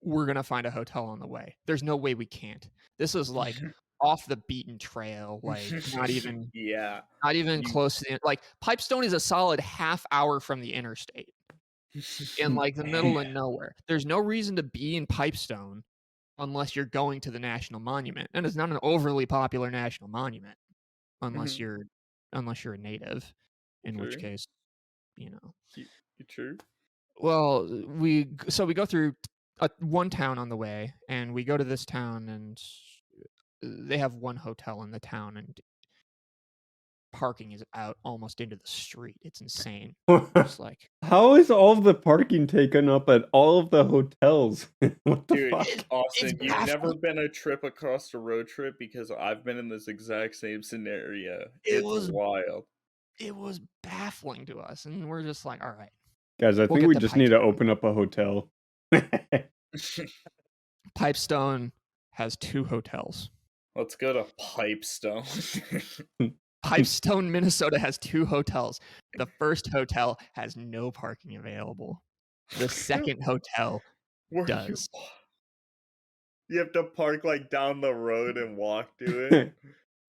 we're gonna find a hotel on the way. There's no way we can't. This is like off the beaten trail, like not even Yeah. close to the, like Pipestone is a solid half hour from the interstate in like the middle of nowhere. There's no reason to be in Pipestone unless you're going to the National Monument, and it's not an overly popular national monument unless you're a native, in which True. case, you know. You true? Well, we go through one town on the way, and we go to this town, and they have one hotel in the town, and parking is out almost into the street. It's insane. Just like, how is all of the parking taken up at all of the hotels? What the Dude, fuck? Austin, you've never baffling. been a trip across a road trip, because I've been in this exact same scenario. It It's was- wild. It was baffling to us, and we're just like, all right. Guys, I We'll think get we to just need to Pipestone. open up a hotel. Pipestone has 2 hotels. Let's go to Pipestone. Pipestone, Minnesota has 2 hotels. The first hotel has no parking available. The second hotel Where does. You have to park like down the road and walk to it.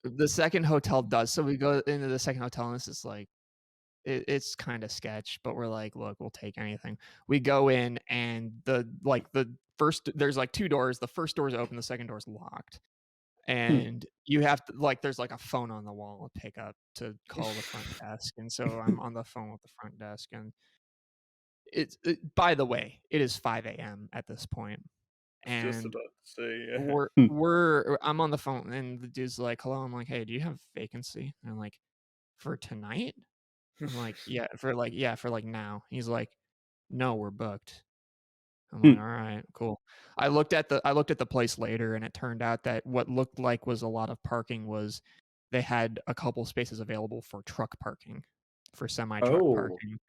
The second hotel does. So we go into the second hotel, and it's just like, it's kind of sketch, but we're like, look, we'll take anything. We go in, and the first, there's like 2 doors. The first door's open, the second door's locked. And you have to, like, there's like a phone on the wall to pick up to call the front desk. And so I'm on the phone with the front desk, and by the way, it is 5 a.m. at this point. Just And about to say, yeah. I'm on the phone, and the dude's like, hello. I'm like, hey, do you have vacancy? And I'm like, for tonight? I'm like, yeah, for like now. He's like, no, we're booked. I'm like, all right, cool. I looked at the place later, and it turned out that what looked like was a lot of parking was they had a couple spaces available for truck parking, for semi-truck parking.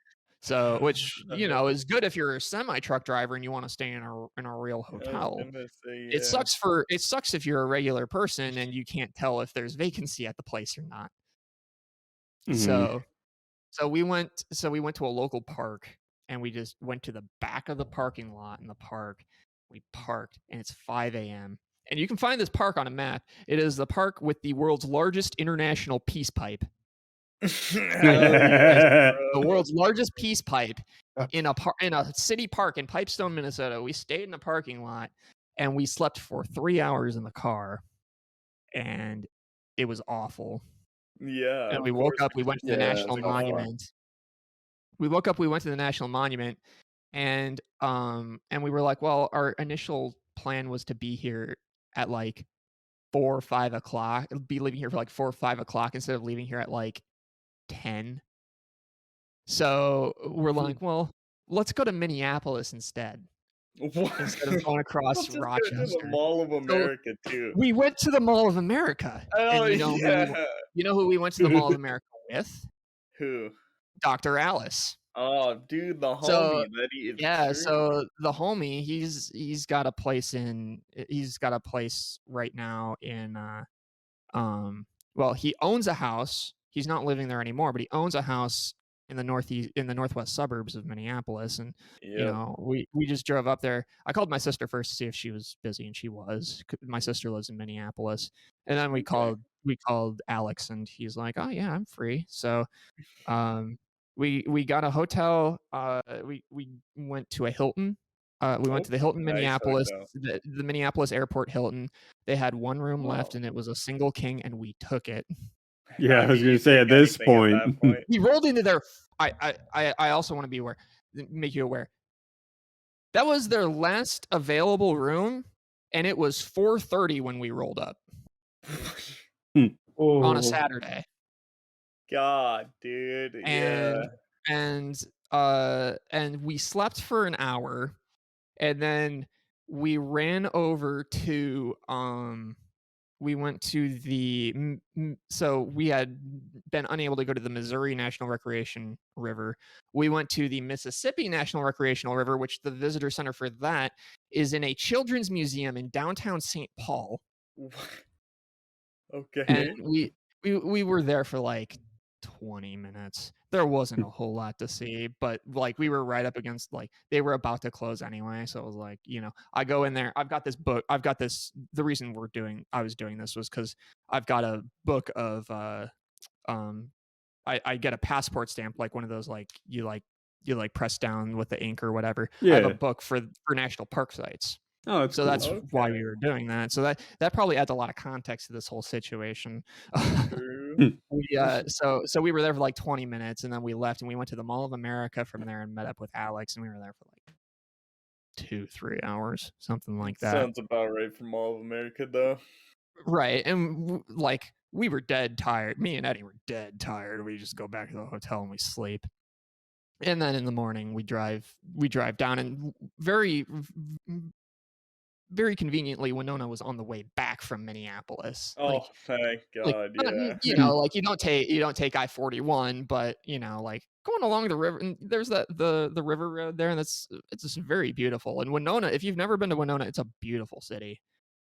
So, which, you know, is good if you're a semi-truck driver and you want to stay in a real hotel. It sucks if you're a regular person and you can't tell if there's vacancy at the place or not. Mhm. So we went to a local park, and we just went to the back of the parking lot in the park. We parked, and it's 5 a.m. And you can find this park on a map. It is the park with the world's largest international peace pipe. The world's largest peace pipe in a city park in Pipestone, Minnesota. We stayed in the parking lot, and we slept for 3 hours in the car, and it was awful. Yeah. And we woke up, we went to the National it's not fun. Monument. We woke up, we went to the National Monument, and we were like, well, our initial plan was to be here at like 4 or 5 o'clock, be leaving here for like 4 or 5 o'clock instead of leaving here at like 10. So we're like, well, let's go to Minneapolis instead of going across Let's just go to Rochester. the Mall of America too. We went to the Mall of America. Oh, and yeah. you know who we went to the Mall of America with? Who? Dr. Alice. Oh, dude, the homie. So, that he is yeah, true. so the homie, he's got a place right now in well, he owns a house. He's not living there anymore, but he owns a house in the northwest suburbs of Minneapolis, and you Yep. know, we just drove up there. I called my sister first to see if she was busy, and she was. My sister lives in Minneapolis, and then we Okay. called Alex, and he's like, "Oh yeah, I'm free." So we got a hotel. We went to a Hilton. We went to the Okay. Hilton Nice Minneapolis, hotel. the Minneapolis Airport Hilton. They had one room left, Oh. and it was a single king, and we took it. Yeah, I was mean, gonna you say take at this anything at that point. point. We rolled into their. I also want to be aware, make you aware. That was their last available room, and it was 4:30 when we rolled up on Oh, a Saturday. God, dude. Yeah. And we slept for an hour, and then we ran over to we went to the so we had been unable to go to the Missouri National Recreation River. We went to the Mississippi National Recreational River, which the visitor center for that is in a children's museum in downtown St. Paul. Okay. And we were there for like 20 minutes. There wasn't a whole lot to see, but like we were right up against, like, they were about to close anyway, so it was like, you know, I go in there, I've got this book, the reason I was doing this was because I've got a book of I get a passport stamp, like one of those, like you press down with the ink or whatever. I have a Yeah. book for national park sites. Oh, that's So cool. that's why Okay. we were doing that. So that probably adds a lot of context to this whole situation. True. So we were there for like 20 minutes, and then we left, and we went to the Mall of America from there and met up with Alex, and we were there for like 2-3 hours, something like that. Sounds about right for Mall of America, though. Right. And like we were dead tired. Me and Eddie were dead tired. We just go back to the hotel and we sleep. And then in the morning we drive down, and very conveniently, Winona was on the way back from Minneapolis. Oh, thank God, yeah. You know, like you don't take I-41, but you know, like going along the river, and there's the river road there, and it's just very beautiful. And Winona, if you've never been to Winona, it's a beautiful city.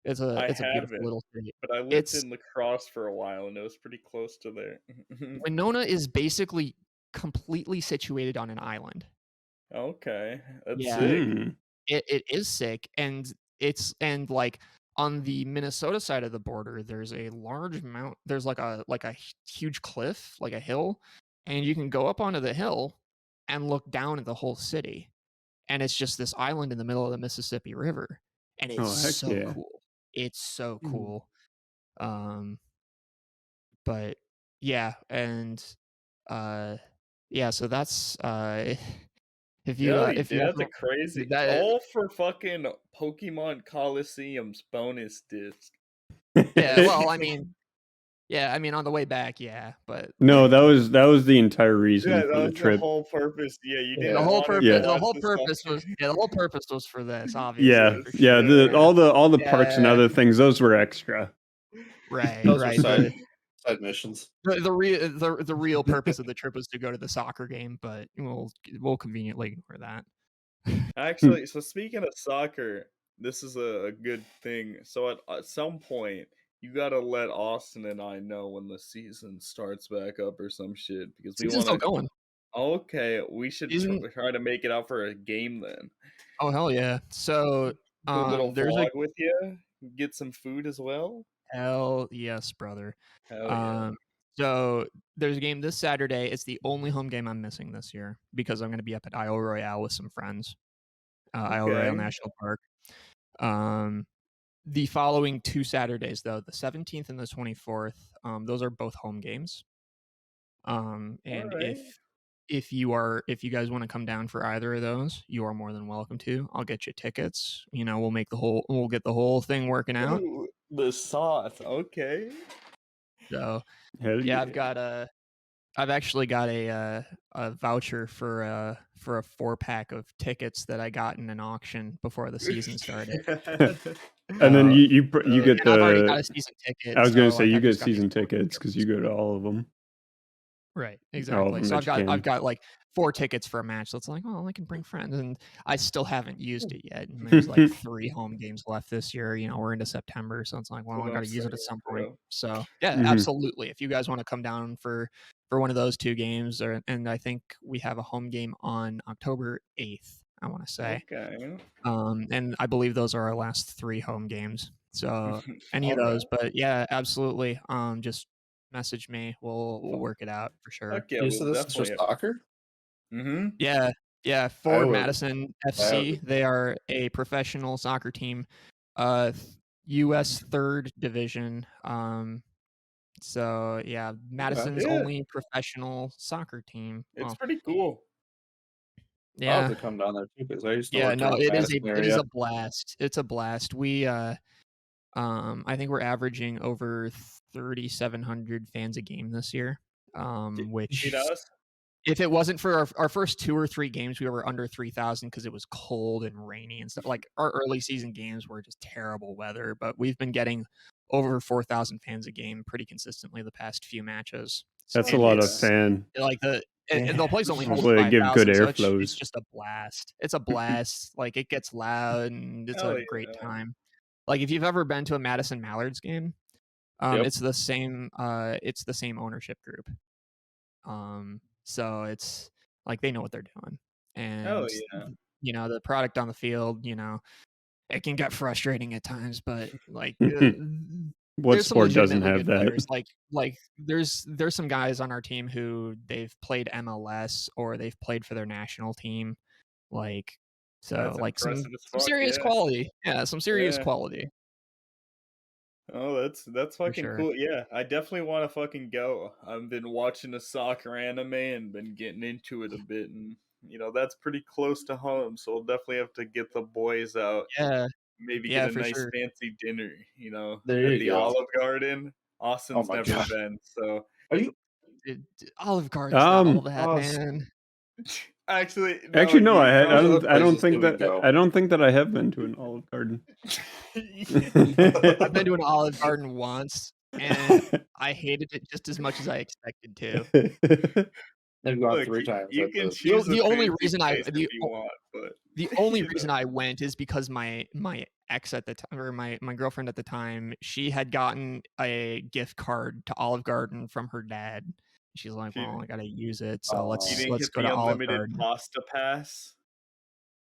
It's a I beautiful haven't, little city. but I lived It's in La Crosse for a while, and it was pretty close to there. Winona is basically completely situated on an island. Okay, that's Yeah. sick. It is sick, and like on the Minnesota side of the border, there's a large there's like a huge cliff, like a hill, and you can go up onto the hill and look down at the whole city, and it's just this island in the middle of the Mississippi River, and Oh, it's heck so yeah. cool. It's so Mhm. cool. But yeah, and yeah, so that's if you Yeah, if you that's a ever crazy. that All for fucking Pokemon Coliseum's bonus disc. yeah, well, I mean, on the way back, yeah, but No, that was the entire reason Yeah, for that the was the trip. whole purpose. Yeah, you the didn't whole want to purpose Yeah. the watch whole the purpose soccer. was the whole purpose was for this, Yeah, obviously, for yeah. sure. All the parks and Yeah. other things, those were extra. Right, those are right. side missions. The real purpose of the trip was to go to the soccer game, but we'll conveniently ignore that. Actually, so speaking of soccer, this is a good thing. So at some point, you gotta let Austin and I know when the season starts back up or some shit, because we Season's want still to. going. Okay, we should Season try to make it out for a game then. Oh, hell yeah. So, Do a little there's a vlog with you. Get some food as well. hell yes, brother. Hell yeah. So there's a game this Saturday. It's the only home game I'm missing this year because I'm going to be up at Isle Royale with some friends. Isle Royale Okay. National Park. The following 2 Saturdays, though, the 17th and the 24th, those are both home games. And Alright. if you guys want to come down for either of those, you are more than welcome to. I'll get you tickets. You know, we'll get the whole thing working out. Ooh, the sauce. Okay. So Hell yeah, yeah. I've actually got a voucher for a 4-pack of tickets that I got in an auction before the season started. And then you get and I've already got the. a season ticket. I was gonna so, say like, you I get just gotta season get 4 tickets because you go to all of them. Right, exactly. So Mitch can. I've got like 4 tickets for a match. So it's like, oh, I can bring friends, and I still haven't used it yet. And there's like 3 home games left this year. You know, we're into September, so it's like, well, What I got I'm to use it at saying, some point. bro. So yeah, Mhm. absolutely. If you guys want to come down for one of those 2 games, and I think we have a home game on October 8th. I want to say, Okay. and I believe those are our last 3 home games. So any of All those, right. but yeah, absolutely. Just message me. We'll work it out for sure. Fuck yeah, You we'll said this is for definitely. soccer? Mm-hmm. Yeah, yeah. I Forward would. Madison I FC. would. They are a professional soccer team, U.S. third division. So yeah, Madison's Yeah, only professional soccer team. it's Well, pretty cool. I'll have yeah, to come down there too because I used to yeah. work No, around the it is Madison a area. blast. It's a blast. We I think we're averaging over 3,700 fans a game this year. Beat Which us. if it wasn't for our first 2 or 3 games, we were under 3,000 because it was cold and rainy and stuff. Like our early season games were just terrible weather, but we've been getting over 4,000 fans a game pretty consistently the past few matches. That's a So lot of Yeah. it's fan. like the place only holds Hopefully, they give good 5,000, so it's airflows. just a blast. It's a blast. Like it gets loud and it's Hell a yeah. great time. Like if you've ever been to a Madison Mallards game, Yep. it's the same ownership group. So it's like they know what they're doing. Hell And yeah. you know, the product on the field, you know, it can get frustrating at times, but like What there's some sport doesn't legitimately have good that? players. Like there's some guys on our team who they've played MLS or they've played for their national team. Like so That's like impressive as some fuck. serious Yeah. quality. Yeah, some serious Yeah. quality Oh, that's for fucking sure. cool. Yeah, I definitely want to fucking go. I've been watching a soccer anime and been getting into it a bit, and that's pretty close to home, so we'll definitely have to get the boys out. Yeah, Maybe get yeah, a for nice sure. fancy dinner, There at you the go. Olive Garden. Oh Austin's my never god. been, so Are you? Olive Garden's not all that, Oh, man. actually, no, Actually, no. you those are probably. the I don't places think that we that. go. I don't think that I have been to an Olive Garden. I've been to an Olive Garden once, and I hated it just as much as I expected to. I've gone Look, 3 times. you That's can it. choose a The only fancy reason place if you want, but the only you know. reason I went is because my ex at the time, or my girlfriend at the time, she had gotten a gift card to Olive Garden from her dad. She's like, She, "Well, I gotta use it, so you Oh. didn't let's get go the to Olive unlimited Garden." pasta pass.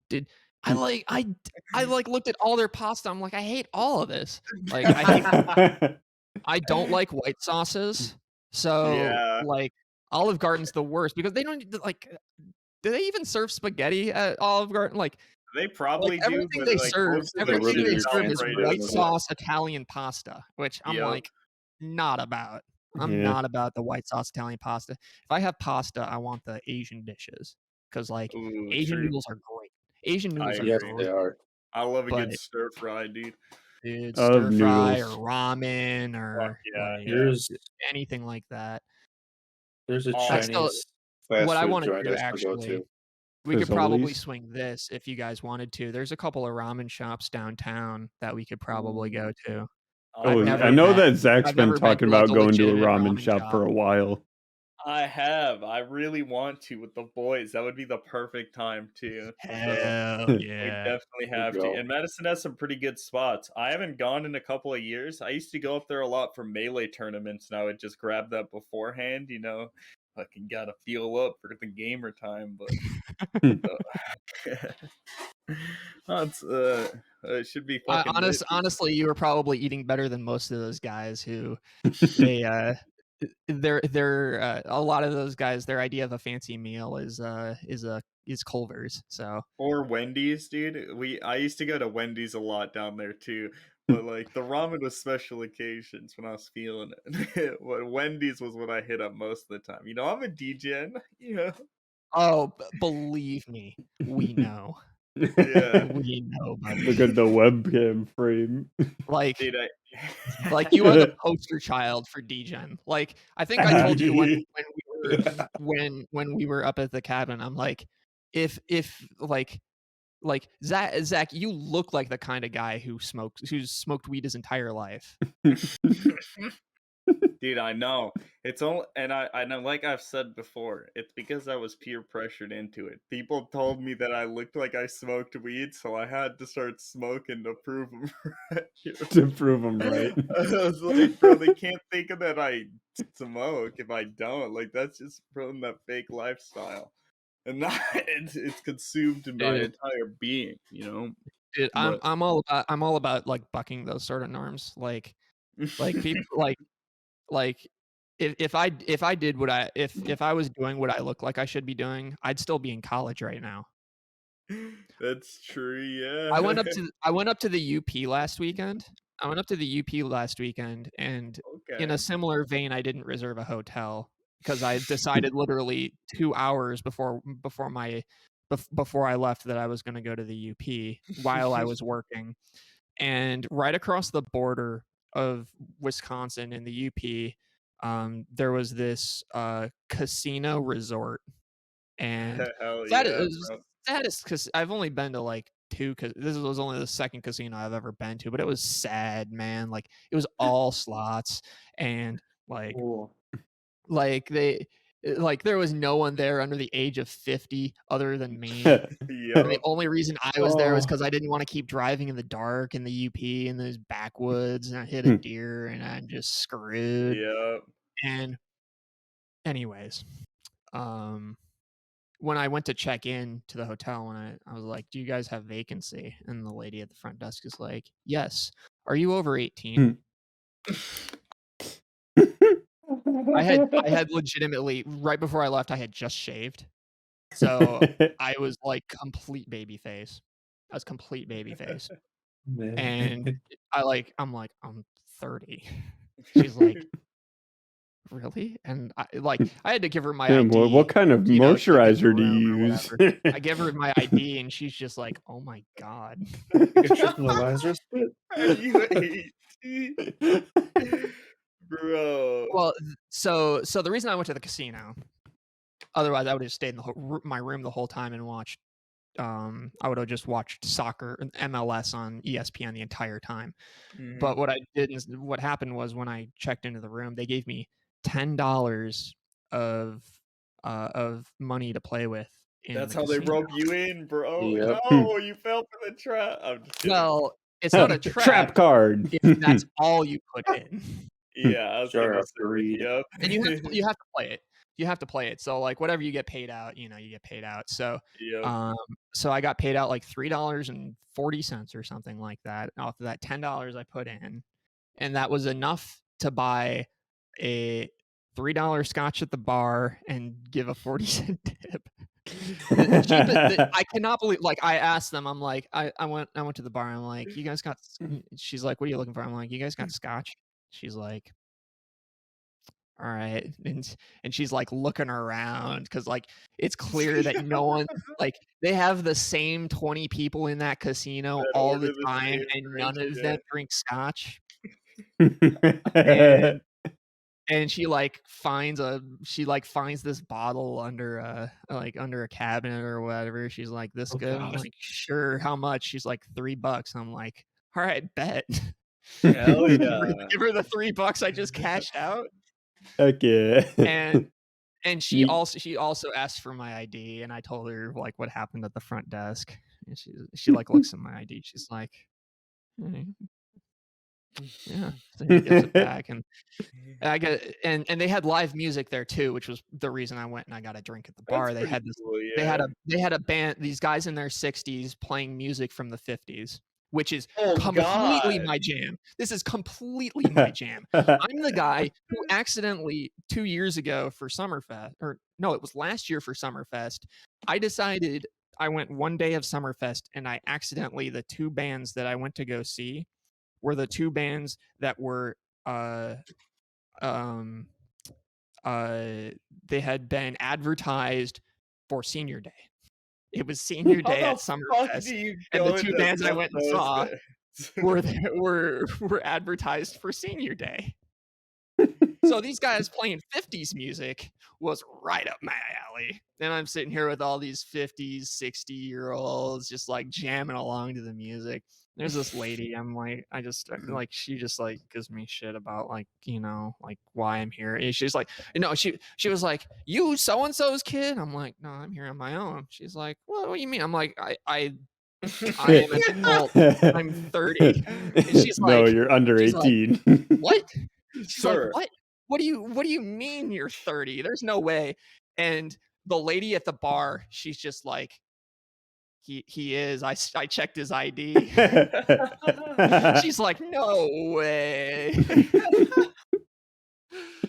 Did I like I like looked at all their pasta. I'm like, I hate all of this. Like I don't like white sauces. So Yeah, like Olive Garden's the worst because they don't like do they even serve spaghetti at Olive Garden? Like they probably do, but like most of They their everything really shit they do is serve is fancy Alfredo white business. sauce. sauce Italian pasta, which I'm Yep. like not about. I'm Yeah. not about the white sauce Italian pasta. If I have pasta, I want the Asian dishes because like Ooh, Asian true. noodles are great. Asian I noodles are Yes, agree. they great, are. I love a but good stir fry, dude. dude, Of stir fry or noodles. ramen Fuck or yeah, like yeah. anything like that. There's a I Oh, still Chinese what fast I food want to joint do I still go actually, to. we could probably Fazoli's. swing this if you guys wanted to. There's a couple of ramen shops downtown that we could probably go to. I I've Oh, I never know been. that Zach's I've been never been talking to like about a going to a legitimate ramen ramen shop for shop. a while. I have. I really want to with the boys. That would be the perfect time too. So Hell we yeah. definitely There you have to. go. And Madison has some pretty good spots. I haven't gone in a couple of years. I used to go up there a lot for melee tournaments, and I would just grab that beforehand. Fucking gotta feel up for the gamer time. But that's it should be fucking lit. Honestly, you were probably eating better than most of those guys who they they're a lot of those guys, their idea of a fancy meal is Culver's. So Or Wendy's, dude. I used to go to Wendy's a lot down there too. But like the ramen was special occasions when I was feeling it. But Wendy's was what I hit up most of the time. I'm a DGen, oh, believe me, we know. Yeah. We know, buddy. Look at the webcam frame. Like Dude, like you are the poster child for degen. Like I think I told you when we were up at the cabin, I'm like, if Zach, you look like the kind of guy who's smoked weed his entire life. Dude, I know. It's only, and I know, like I've said before, it's because I was peer pressured into it. People told me that I looked like I smoked weed, so I had to start smoking to prove them right. To prove them right. I was like, bro, they can't think of that I smoke if I don't. Like, that's just from that fake lifestyle. And not, it's consumed my Dude. entire being, you know? Dude, But- I'm all about like bucking those sort of norms. Like people like if I did what if I was doing what I look like I should be doing, I'd still be in college right now. That's true, yeah. I went up to the UP last weekend. And in a similar vein, I didn't reserve a hotel because I decided literally 2 hours before I left that I was going to go to the UP while I was working. And right across the border of Wisconsin in the UP, there was this casino resort, and Hell that yeah, is bro. because I've only been to like 2. Because this was only the second casino I've ever been to, but it was sad, man. Like it was all slots, and like they like there was no one there under the age of 50 other than me. And the Yup. only reason I was there was Oh. because I didn't want to keep driving in the dark in the UP in those backwoods, and I hit a deer and I'm just screwed. Yup. And anyways, when I went to check in to the hotel, and I was like, "Do you guys have vacancy?" And the lady at the front desk is like, "Yes. Are you over 18?" I had legitimately right before I left, I had just shaved. So I was like complete baby face. I was complete baby face. And I'm like, I'm 30. She's like, really? And I had to give her my Damn, ID. what kind of you know, to get in the moisturizer do room you or use? whatever. I give her my ID and she's just like, oh my God. Tripping spit. Are you 18? Bro. Well, so the reason I went to the casino, otherwise I would have stayed in my room the whole time and watched. I would have just watched soccer and MLS on ESPN the entire time. But what I did is, what happened was when I checked into the room, they gave me $10 of money to play with. That's how they rope you in, bro. Yep. No, you fell for the trap. I'm just kidding. Well, it's not a trap card. if that's all you put in. Yeah, I was Sure, gonna agreed. say, yep. And you have to play it. You have to play it. So like whatever you get paid out, you get paid out. So Yep. so I got paid out like $3.40 or something like that off of that $10 I put in, and that was enough to buy a $3 scotch at the bar and give a 40-cent tip. I cannot believe. Like I asked them, I'm like, I went to the bar. I'm like, you guys got? She's like, what are you looking for? I'm like, you guys got scotch? She's like, all right, and she's like looking around because like it's clear that no one like they have the same 20 people in that casino That all order the the time, same and drink, none of yeah. them drink scotch. and And she finds this bottle under a cabinet or whatever. She's like, this good? I'm God. like, sure. How much? She's like, $3. I'm like, all right, bet. Hell Give yeah. her the $3 I just cashed out. Heck yeah. And she also asked for my ID, and I told her like what happened at the front desk. And she like looks at my ID. She's like, hey. Yeah, so he gives it back, and I get and they had live music there too, which was the reason I went and I got a drink at the bar. That's They had pretty this, cool, they had a band, these guys in their 60s playing music from the 50s, which is Oh, completely God. my jam. This is completely my jam. I'm the guy who accidentally 2 years ago for Summerfest, or no, it was last year for Summerfest. I went one day of Summerfest, and I accidentally, the 2 bands that I went to go see were the 2 bands that were they had been advertised for Senior Day. It was Senior Day at Summerfest, and the 2 bands I went and saw were advertised for Senior Day. So these guys playing 50s music was right up my alley. And I'm sitting here with all these 50s, 60-year-olds just like jamming along to the music. There's this lady, I'm like, I just like, she just like gives me shit about like, you know, like why I'm here. And she's like, she was like, you so-and-so's kid? I'm like, no, I'm here on my own. She's like, what do you mean? I'm like, I am an adult. I'm 30. And she's No, like, you're under she's like, 18. what? She's like, Sir. what? What do you mean you're 30? There's no way. And the lady at the bar, she's just like, he is. I checked his ID. She's like, no way.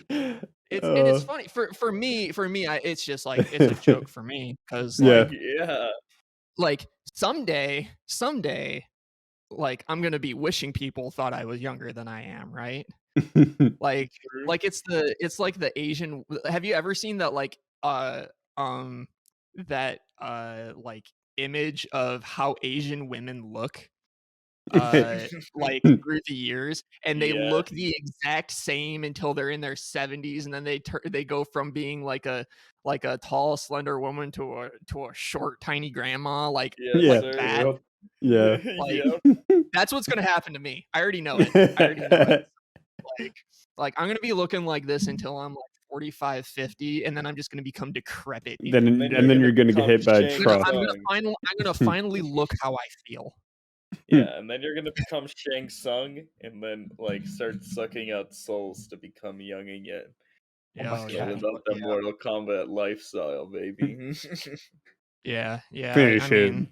And it's funny for me. It's just like it's a joke for me because Yeah. like someday, like I'm gonna be wishing people thought I was younger than I am, right? Like it's like the Asian. Have you ever seen that like like image of how Asian women look like through the years, and they look the exact same until they're in their 70s, and then they go from being like a tall slender woman to a short tiny grandma, like Yeah. that. Yeah. Like that's what's gonna happen to me. I already know it. Like I'm gonna be looking like this until I'm like 45, 50, and then I'm just gonna become decrepit. Then you're gonna get hit by a truck. I'm gonna finally look how I feel. Yeah, and then you're gonna become Shang Tsung, and then like start sucking out souls to become young again. Yeah, Without the Mortal Kombat lifestyle, baby. Yeah. Finish I mean, him.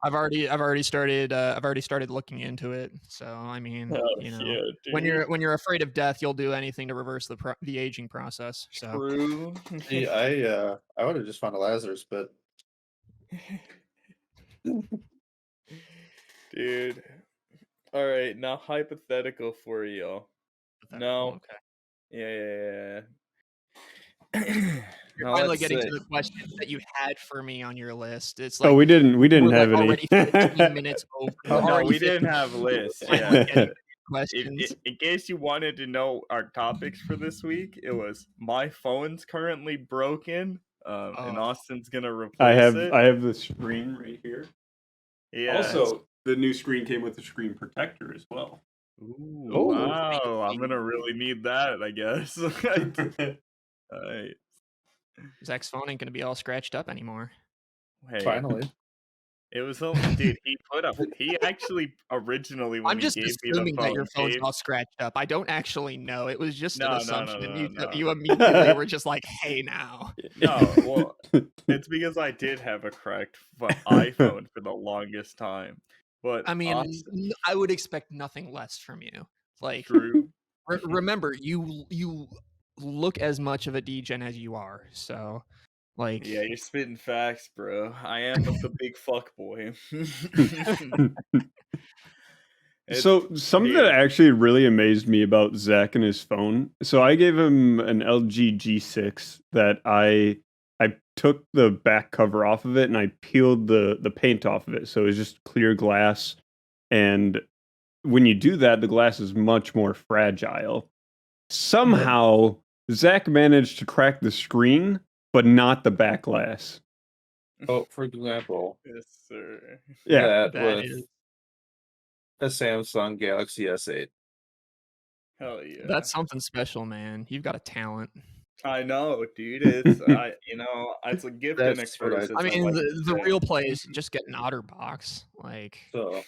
I've already started looking into it. So I mean, you know, when you're afraid of death, you'll do anything to reverse the aging process. So True. See, I would have just found a Lazarus, but Dude. All right, now hypothetical for you. No. Okay. Yeah. You're Now finally let's getting say- to the questions that you had for me on your list. It's Oh, like we didn't we're have like any. already 15 minutes over. Oh, no, already we 15 didn't have minutes lists. over, Yeah. getting to questions. In case you wanted to know our topics for this week, it was my phone's currently broken, and Austin's gonna replace it. I have the screen right here. Yeah. Also, the new screen came with a screen protector as well. Ooh, Oh, wow, I'm gonna really need that, I guess. Alright. Zach's phone ain't gonna be all scratched up anymore. Hey, finally. it was dude. He actually originally when I'm just he gave me the assuming that phone, your phone's all scratched up. I don't actually know. It was just an No, assumption, and no. you immediately were just like, "Hey, now." No, well, it's because I did have a cracked iPhone for the longest time. But I mean, I would expect nothing less from you. Like, true. remember, you look as much of a degen as you are. So, like, Yeah, you're spitting facts, bro. I am the big fuck boy. So something that actually really amazed me about Zach and his phone. So I gave him an LG G6 that I took the back cover off of it and I peeled the paint off of it. So it's just clear glass. And when you do that, the glass is much more fragile. Somehow Zach managed to crack the screen, but not the back glass. Oh, for example, Yes, sir. Yeah. that with a Samsung Galaxy S8. Hell yeah. That's something special, man. You've got a talent. I know, dude. It's it's a gift and a That's what curse. I as mean, like to the say. real play is just get an OtterBox. Like So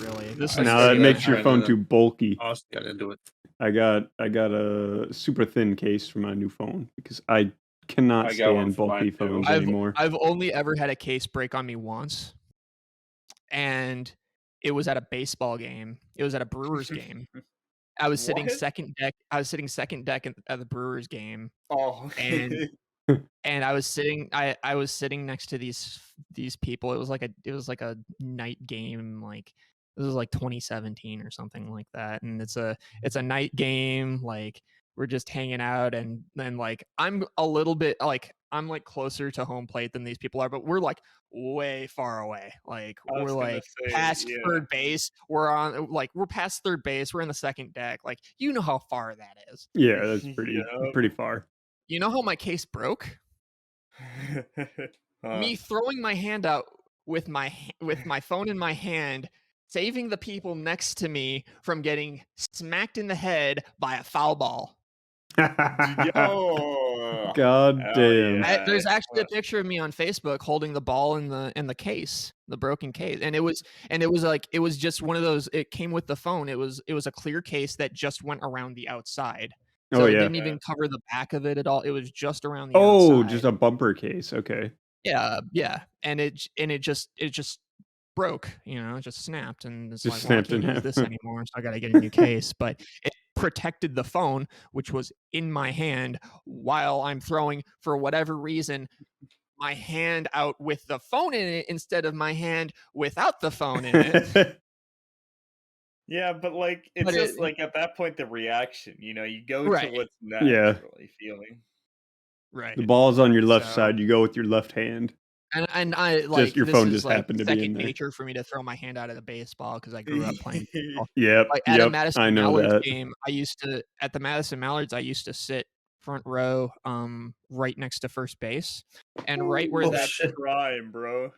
really, this I is Now that see makes your trying phone to- too bulky. Austin got into it. I got a super thin case for my new phone because I cannot I got one stand for mine, bulky too. phones anymore. I've only ever had a case break on me once, and it was at a baseball game. It was at a Brewers game. I was sitting What? second deck. I was sitting second deck at the Brewers game, Oh, and I was sitting. I was sitting next to these people. It was like a night game. Like this was like 2017 or something like that. And it's a night game. Like we're just hanging out, and then like I'm a little bit like I'm like closer to home plate than these people are, but we're like way far away. Like I we're was gonna like say, past yeah. third base. We're past third base. We're in the second deck. Like you know how far that is. Yeah, that's pretty Yup. pretty far. You know how my case broke? Me throwing my hand out with my phone in my hand, saving the people next to me from getting smacked in the head by a foul ball. Yo, God hell damn. yeah. There's actually a picture of me on Facebook holding the ball in the case, the broken case, and it was just one of those. It came with the phone. It was a clear case that just went around the outside, so Oh it yeah. didn't even cover the back of it at all. It was just around the Oh, outside. just a bumper case. Okay. Yeah, and it just broke, it just snapped, and it's Just like, well, I snapped in can't use half. this anymore, so I gotta get a new case. But it protected the phone, which was in my hand while I'm throwing, for whatever reason, my hand out with the phone in it instead of my hand without the phone in it. Yeah, but like it's But just like at that point the reaction, you go to Right. what's Yeah. naturally feeling. Right. The ball's on your left So- side. You go with your left hand. And I like your this phone is just like happened to be in second there. nature for me to throw my hand out of the baseball because I grew up playing baseball. Yep. Like at a Yep. Madison I know Mallards that. game, at the Madison Mallards, I used to sit front row, right next to first base, and right where Oh, that shit. Prime, bro.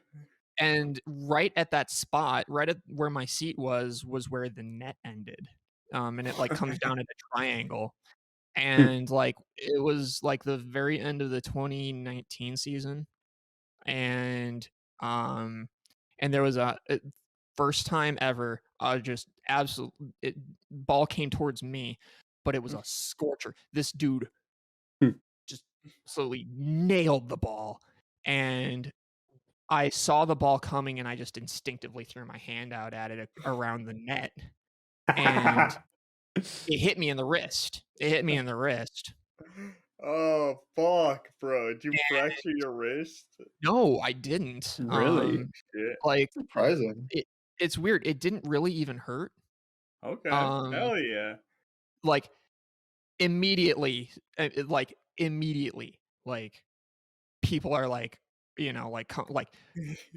and right at that spot, right at where my seat was where the net ended, and it like comes down at a triangle, and like it was like the very end of the 2019 season, and there was a first time ever, just absolute ball came towards me, but it was a scorcher. This dude just slowly nailed the ball, and I saw the ball coming, and I just instinctively threw my hand out at it around the net, and it hit me in the wrist. Oh fuck, bro. Did you fracture your wrist? No, I didn't. Really? Shit. Like Surprising. it's weird. It didn't really even hurt. Okay. Um, Hell yeah. Like immediately, like people are like,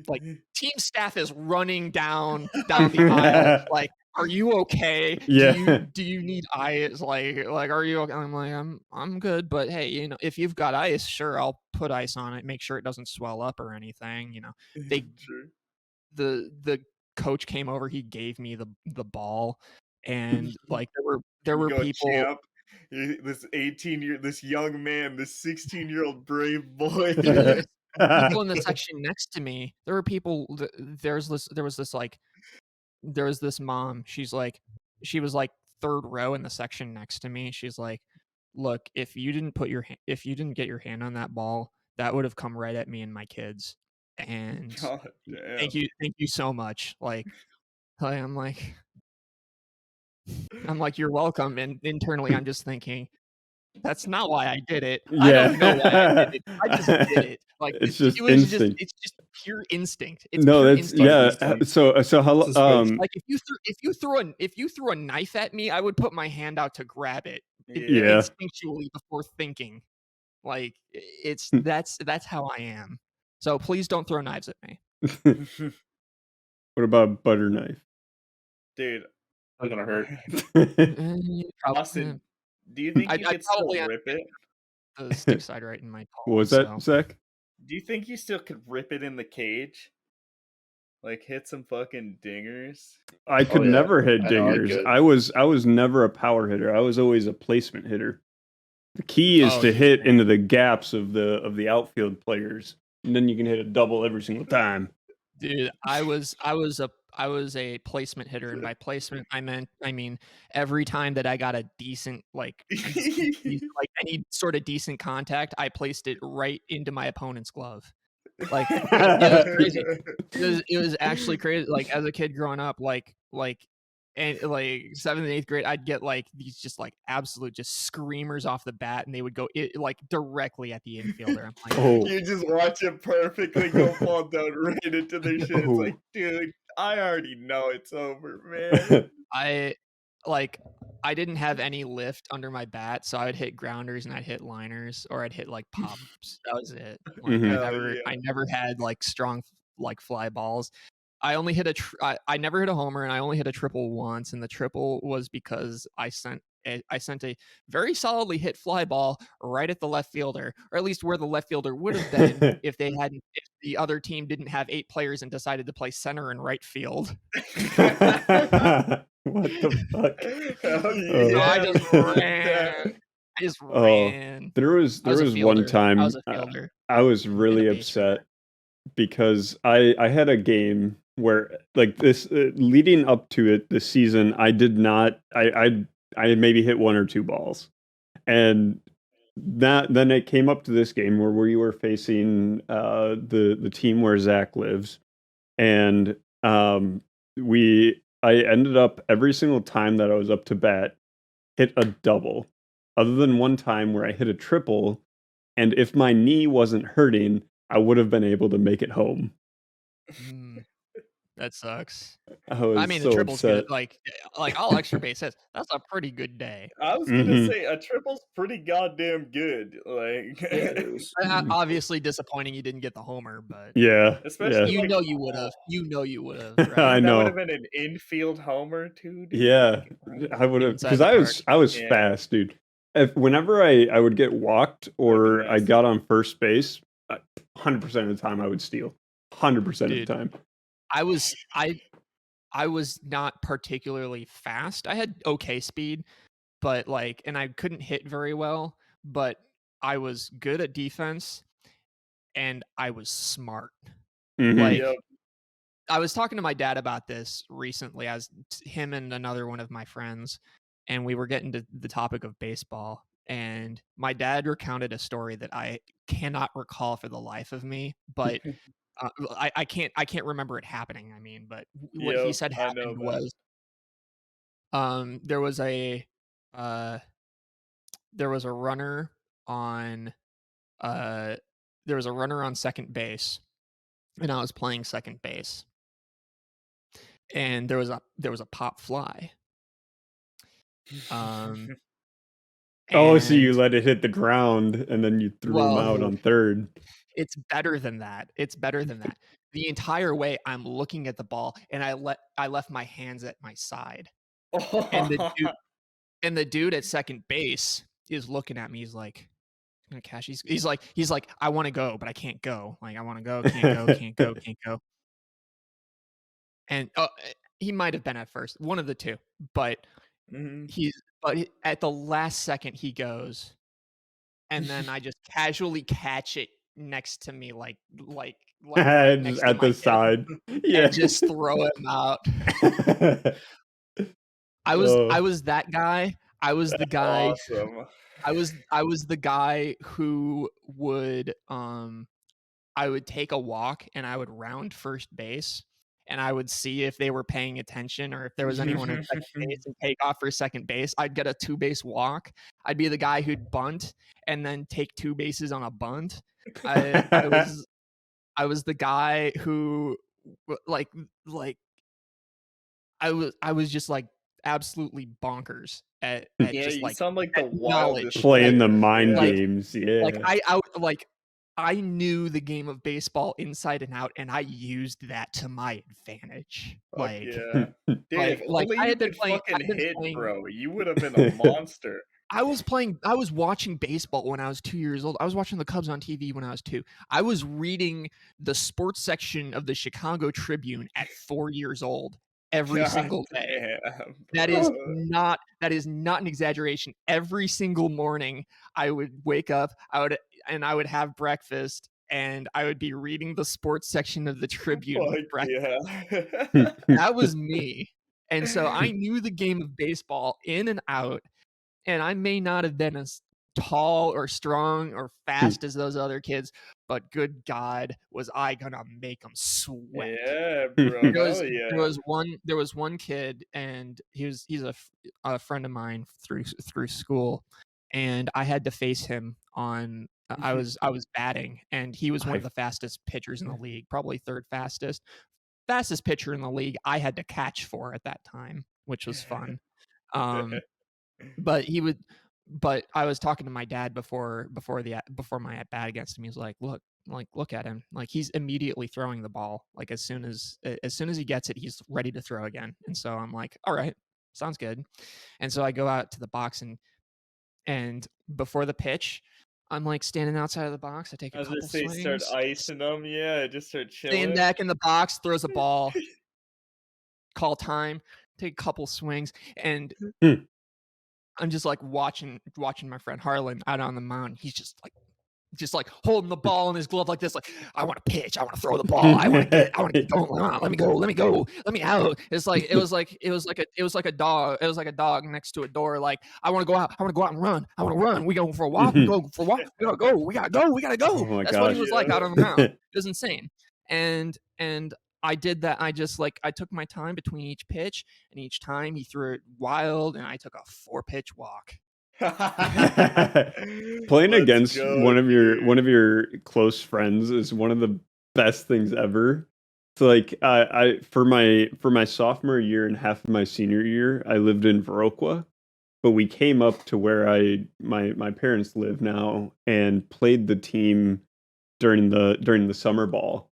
like team staff is running down the aisle. Like, are you okay? Yeah. Do you need ice? Like are you okay? I'm like, I'm good, but hey, if you've got ice, sure, I'll put ice on it. Make sure it doesn't swell up or anything. They True. the coach came over. He gave me the ball, and like there were Go people. champ. This this young man, this 16-year-old brave boy. People in the section next to me, there were people. There was this mom. She was like third row in the section next to me. She's like, look, if you didn't get your hand on that ball, that would have come right at me and my kids. And God damn. thank you so much. Like I'm like, you're welcome. And internally, I'm just thinking, that's not why I did it. I don't know why I did it. I just did it. Like It's just it was instinct. it's just pure instinct. It's No, pure that's instinct. yeah. So how It's a switch. Like if you threw a knife at me, I would put my hand out to grab it Yeah. instinctually before thinking. Like that's how I am. So please don't throw knives at me. What about butter knife? Dude, Not gonna hurt. Austin, do you think I you could still probably rip it? the stick side right in my palm. What was that, so. Zach? Do you think you still could rip it in the cage? Like hit some fucking dingers? I could yeah. never hit I know I dingers. could. I was never a power hitter. I was always a placement hitter. The key is Oh, to dude. hit into the gaps of the outfield players, and then you can hit a double every single time. Dude, I was a placement hitter, and by placement I mean every time that I got a decent like any sort of decent contact, I placed it right into my opponent's glove. Like it was crazy. It was actually crazy. Like as a kid growing up, and like 7th and 8th grade, I'd get like these just like absolute just screamers off the bat, and they would go like directly at the infielder. I'm like, Oh, You just watch it perfectly go fall down right into their shit. It's like, dude, I already know it's over, man. I like I didn't have any lift under my bat, so I would hit grounders and I'd hit liners, or I'd hit like pops. That was it. Like Mhm. I never had like strong like fly balls. I only hit I never hit a homer, and I only hit a triple once, and the triple was because I sent a very solidly hit fly ball right at the left fielder, or at least where the left fielder would have been if the other team didn't have 8 players and decided to play center and right field. What the fuck? So I just ran. I just ran. There was I was a one fielder. time I was a fielder I was and really a base runner. upset because I had a game where like this leading up to it this season I did not I maybe hit 1 or 2 balls, and then it came up to this game where we were facing the team where Zach lives, and I ended up every single time that I was up to bat hit a double, other than one time where I hit a triple, and if my knee wasn't hurting, I would have been able to make it home. That sucks. I was I mean, the so triple's upset. good. Like all extra base hits. That's a pretty good day. I was gonna Mhm. say a triple's pretty goddamn good. Like, Yeah, it is. Obviously disappointing you didn't get the homer, but Yeah, especially you like know you would have. You know you would have. yeah. I Right? that would know. have been an infield homer too, dude. Yeah, Like, I would have Inside because the I was Yeah. fast, dude. Whenever I would get walked or I nasty. got on first base, 100% of the time I would steal. 100% of the Dude. time. I was not particularly fast. I had okay speed, but and I couldn't hit very well, but I was good at defense and I was smart. Mhm. Like Yep. I was talking to my dad about this recently, as him and another one of my friends, and we were getting to the topic of baseball. And my dad recounted a story that I cannot recall for the life of me, but I can't remember it happening. I mean, but what he Yep, said I know happened that. was there was a there was a runner on uh there was a runner on second base, and I was playing second base, and there was a pop fly. Um Oh, so you and let it hit the ground and then you threw him out well, on third. it's better than that. It's better than that. The entire way I'm looking at the ball, and I left my hands at my side. And the dude at second base is looking at me. He's like, "Gonna catch." He's like, "I want to go, but I can't go. Like, I want to go, can't go, can't go, can't go." And he might have been at first, one of the two, but Mhm. at the last second he goes, and then I just casually catch it next to me, like right Just next to at my the hip, side. Yeah. and just throw him out. I Oh. was that guy. I was the guy. Awesome. I was the guy who would I would take a walk and I would round first base, and I would see if they were paying attention or if there was anyone at second base and take off for second base. I'd get a 2-base walk. I'd be the guy who'd bunt and then take 2 bases on a bunt. I was the guy who like I was just like absolutely bonkers at Yeah, just you like sound like the at wildest knowledge. Playing the player. mind Yeah. games. Yeah. I knew the game of baseball inside and out, and I used that to my advantage. Fuck yeah. Dude, if only I you had been could playing. fucking I'd been hit, playing. bro. You would have been a monster. I was watching baseball when I was 2 years old. I was watching the Cubs on TV when I was 2. I was reading the sports section of the Chicago Tribune at 4 years old every single day. Damn, That is bro. not an exaggeration. Every single morning I would wake up, I would have breakfast, and I would be reading the sports section of the Tribune with Fuck breakfast. yeah. That was me. And so I knew the game of baseball in and out, and I may not have been as tall or strong or fast as those other kids, but good God, was I gonna make them sweat. Yeah, bro. Hell yeah. There was one kid, and he's a friend of mine through school, and I had to face him on. I was batting, and he was one of the fastest pitchers in the league, probably third fastest pitcher in the league. I had to catch for at that time, which was fun. But he would. But I was talking to my dad before my at bat against him. He was like, look at him. Like he's immediately throwing the ball. Like as soon as he gets it, he's ready to throw again. And so I'm like, all right, sounds good. And so I go out to the box and before the pitch, I'm like standing outside of the box. I take a As couple they start swings. icing them, yeah, just start Stand chilling. back in the box, throws a ball, call time, take a couple swings, and I'm just like watching my friend Harlan out on the mound. He's just like holding the ball in his glove like this, like I want to pitch, I want to throw the ball, I want to get going. Let me go, let me out. It's like it was like a dog next to a door. Like I want to go out and run. I want to run. We go for a walk. We go for a walk. We gotta go. We gotta go. Oh my That's what he gosh. was like out on the mound. It was insane. And I did that. I just I took my time between each pitch, and each time he threw it wild, and I took a 4-pitch walk. Playing Let's against go, one of dude. your close friends is one of the best things ever. So like I for my sophomore year and half of my senior year, I lived in Viroqua, but we came up to where my parents live now and played the team during the summer ball.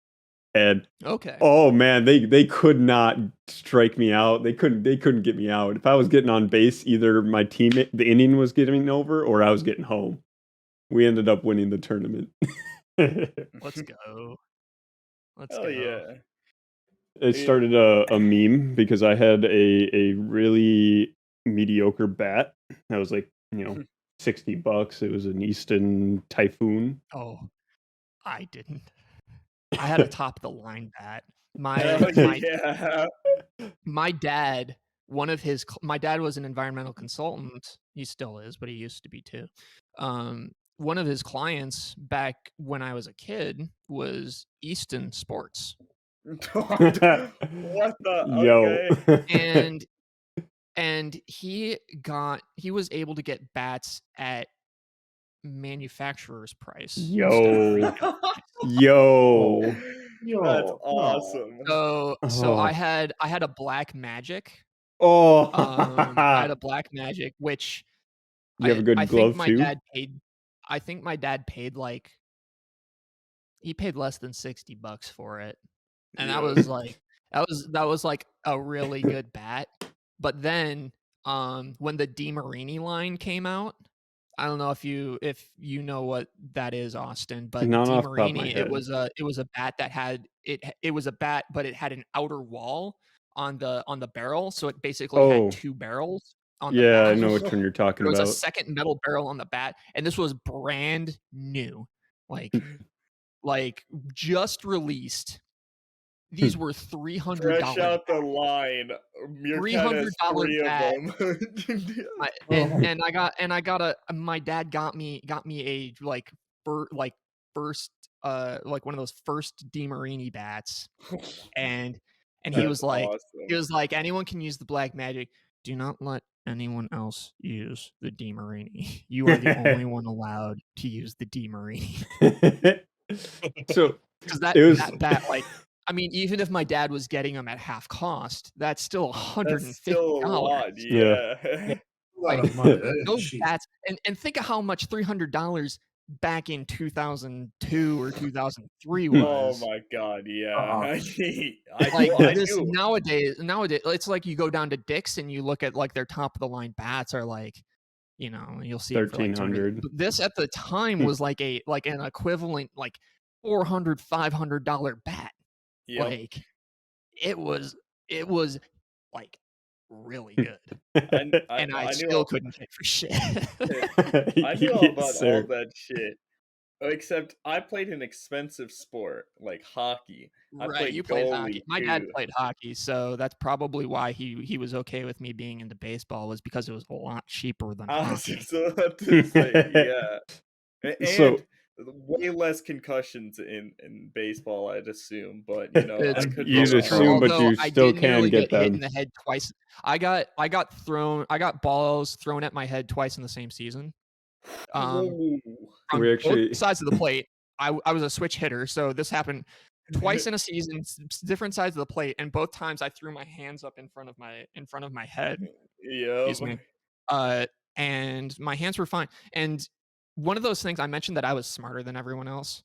And Okay. oh man, they could not strike me out. They couldn't get me out. If I was getting on base, either my team the inning was getting over or I was getting home. We ended up winning the tournament. Let's go. Let's Hell go. yeah. It started a meme because I had a really mediocre bat. I was like, $60. It was an Easton Typhoon. Oh, I didn't. I had a top of the line bat. Yeah. My dad, my dad was an environmental consultant. He still is, but he used to be too. One of his clients back when I was a kid was Easton Sports. What the? Yo. Okay. And he was able to get bats at manufacturer's price. Yo. Yo. That's Yo, awesome. So I had a Black Magic. Oh. I had a Black Magic, which You have a good I glove think my too? dad paid. I think my dad paid he paid less than $60 for it, and that was like a really good bat. But then, when the DeMarini line came out, I don't know if you know what that is, Austin, but Not off the top of my DeMarini, head. it was a bat that had it was a bat, but it had an outer wall on the barrel, so it basically had 2 barrels on the Yeah, bat. I know which one you're talking There was a about. second metal barrel on the bat, and this was brand new, like just released. These were $300 Fresh out the bats. line. Meerkat has $300 3 bat. of them. I got my dad got me a first one of those first DeMarini bats, and he That's was like awesome. anyone can use the Black Magic. Do not let anyone else use the DeMarini. You are the only one allowed to use the DeMarini. So Because it was that bat, I mean, even if my dad was getting them at half cost, that's still $150. That's still a lot, Yeah. yeah. a lot of money. Those bats, and think of how much $300 back in 2002 or 2003 Oh was. my god, yeah. Like this nowadays, it's like you go down to Dick's and you look at their top of the line bats are you'll see it for $1,300. but this at the time was an equivalent $400, $500 bat. Yep. It was really good. And I still couldn't hit for shit. I knew all about Yes, sir. all that shit. Except I played an expensive sport like hockey. I Right, played you played goalie hockey. My dad too. played hockey, so that's probably why he was okay with me being into baseball, was because it was a lot cheaper than I was hockey. just about to say, yeah. And So- way less concussions in baseball, I'd assume. But I could You'd be assume, wrong. but Although you I still did can nearly get hit in them. the head twice. I got balls thrown at my head twice in the same season. Ooh. On We actually- both sides of the plate. I was a switch hitter, so this happened twice in a season, different sides of the plate, and both times I threw my hands up in front of my head. Yeah. Excuse me. and my hands were fine. And one of those things, I mentioned that I was smarter than everyone else.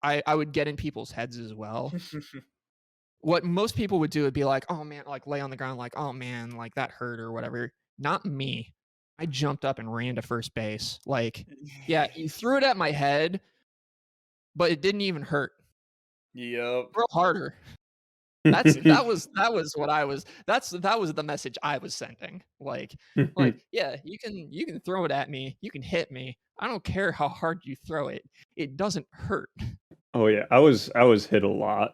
I would get in people's heads as well. What most people would do would be like, "Oh man," like lay on the ground, like, "Oh man, like that hurt," or whatever. Not me. I jumped up and ran to first base. Like, yeah, you threw it at my head, but it didn't even hurt. Yep. Throw harder. That was what I was. That was the message I was sending. Like, yeah, you can throw it at me, you can hit me. I don't care how hard you throw it. It doesn't hurt. Oh yeah, I was hit a lot.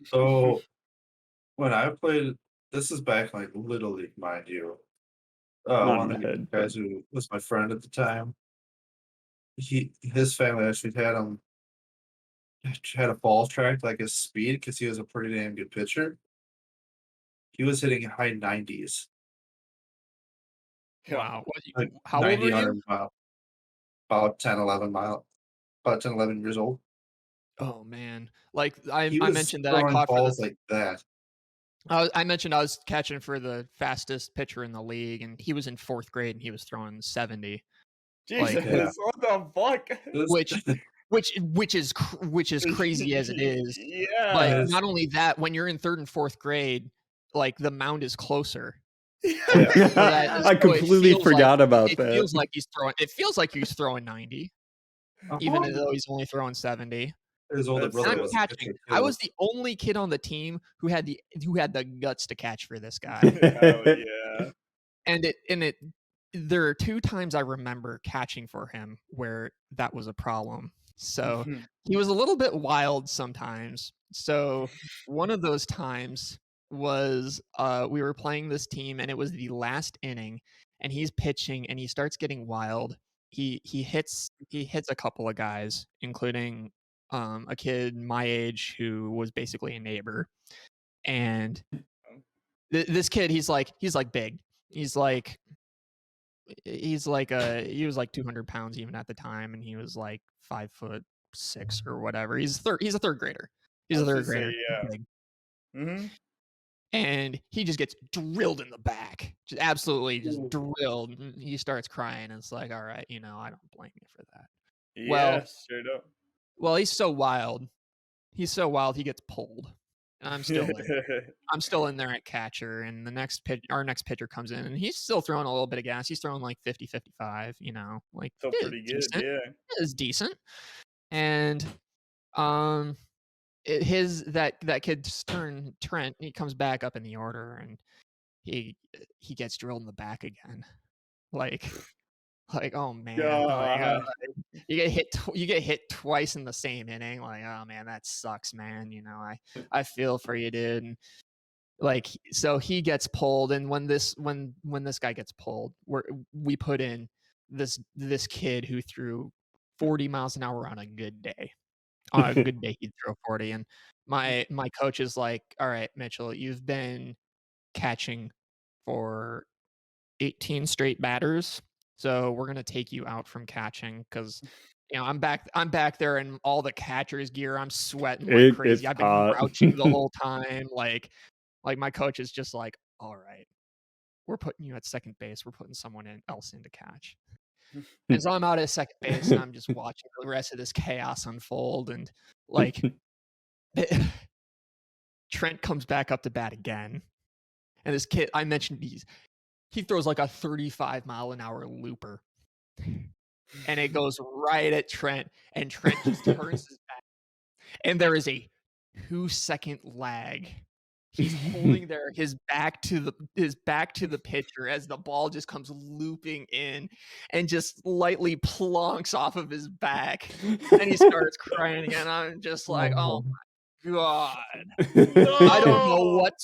So when I played, this is back like Little League, mind you. Not One in of the the head, guys who was my friend at the time, his family actually had a ball track like his speed because he was a pretty damn good pitcher. He was hitting high 90s, Wow. like How old 90, were you? 100 mile, about 10, 11 mile, about 10, 11 years old. Oh man. Like I He was mentioned that I throwing caught for balls the like that. I mentioned I was catching for the fastest pitcher in the league, and he was in 4th grade and he was throwing 70. Jesus, Yeah. what the fuck? It was- Which is crazy as it is. But Yeah. not only that, when you're in 3rd and 4th grade, like the mound is closer. Yeah. So that I so it completely feels forgot about it that. feels like he's throwing 90, even Uh-huh. though he's only throwing 70. His older That's brother I'm so- was a catching. pitcher I too. was the only kid on the team who had the guts to catch for this guy. Hell yeah. And there are 2 times I remember catching for him where that was a problem. So he was a little bit wild sometimes. So one of those times was we were playing this team and it was the last inning and he's pitching and he starts getting wild. He hits a couple of guys, including a kid my age who was basically a neighbor. And this kid, he's like big. He's like he was like 200 pounds even at the time, and he was like 5'6" or whatever. He's a third grader. He's I a was gonna third say, grader. yeah. Big. Mm-hmm. And he just gets drilled in the back, just absolutely just Ooh. drilled. And he starts crying, and it's like, all right, I don't blame you for that. Yeah, straight up. Well, he's so wild. He gets pulled, and I'm still in there at catcher, and our next pitcher comes in, and he's still throwing a little bit of gas. He's throwing like 50, 55, like Still pretty good, decent. yeah. It is decent. And that kid's turn, Trent, he comes back up in the order, and he gets drilled in the back again. Like oh man, God. you get hit twice in the same inning. Like, oh man, that sucks, man. I feel for you, dude. And like, so he gets pulled, and when this guy gets pulled, we put in this kid who threw 40 miles an hour on a good day. On a good day, he'd throw 40. And my coach is like, all right, Mitchell, you've been catching for 18 straight batters, so we're gonna take you out from catching because I'm back there in all the catcher's gear. I'm sweating like crazy. I've been hot. crouching the whole time. Like my coach is just like, all right, we're putting you at second base. We're putting someone else in to catch. And so I'm out at second base and I'm just watching the rest of this chaos unfold. And like Trent comes back up to bat again. And this kid, I mentioned he throws like a 35-mile-an-hour looper. And it goes right at Trent. And Trent just turns his back. And there is a 2-second lag. He's holding his back to the pitcher as the ball just comes looping in and just lightly plonks off of his back. And he starts crying again. I'm just like, oh my God. I don't know what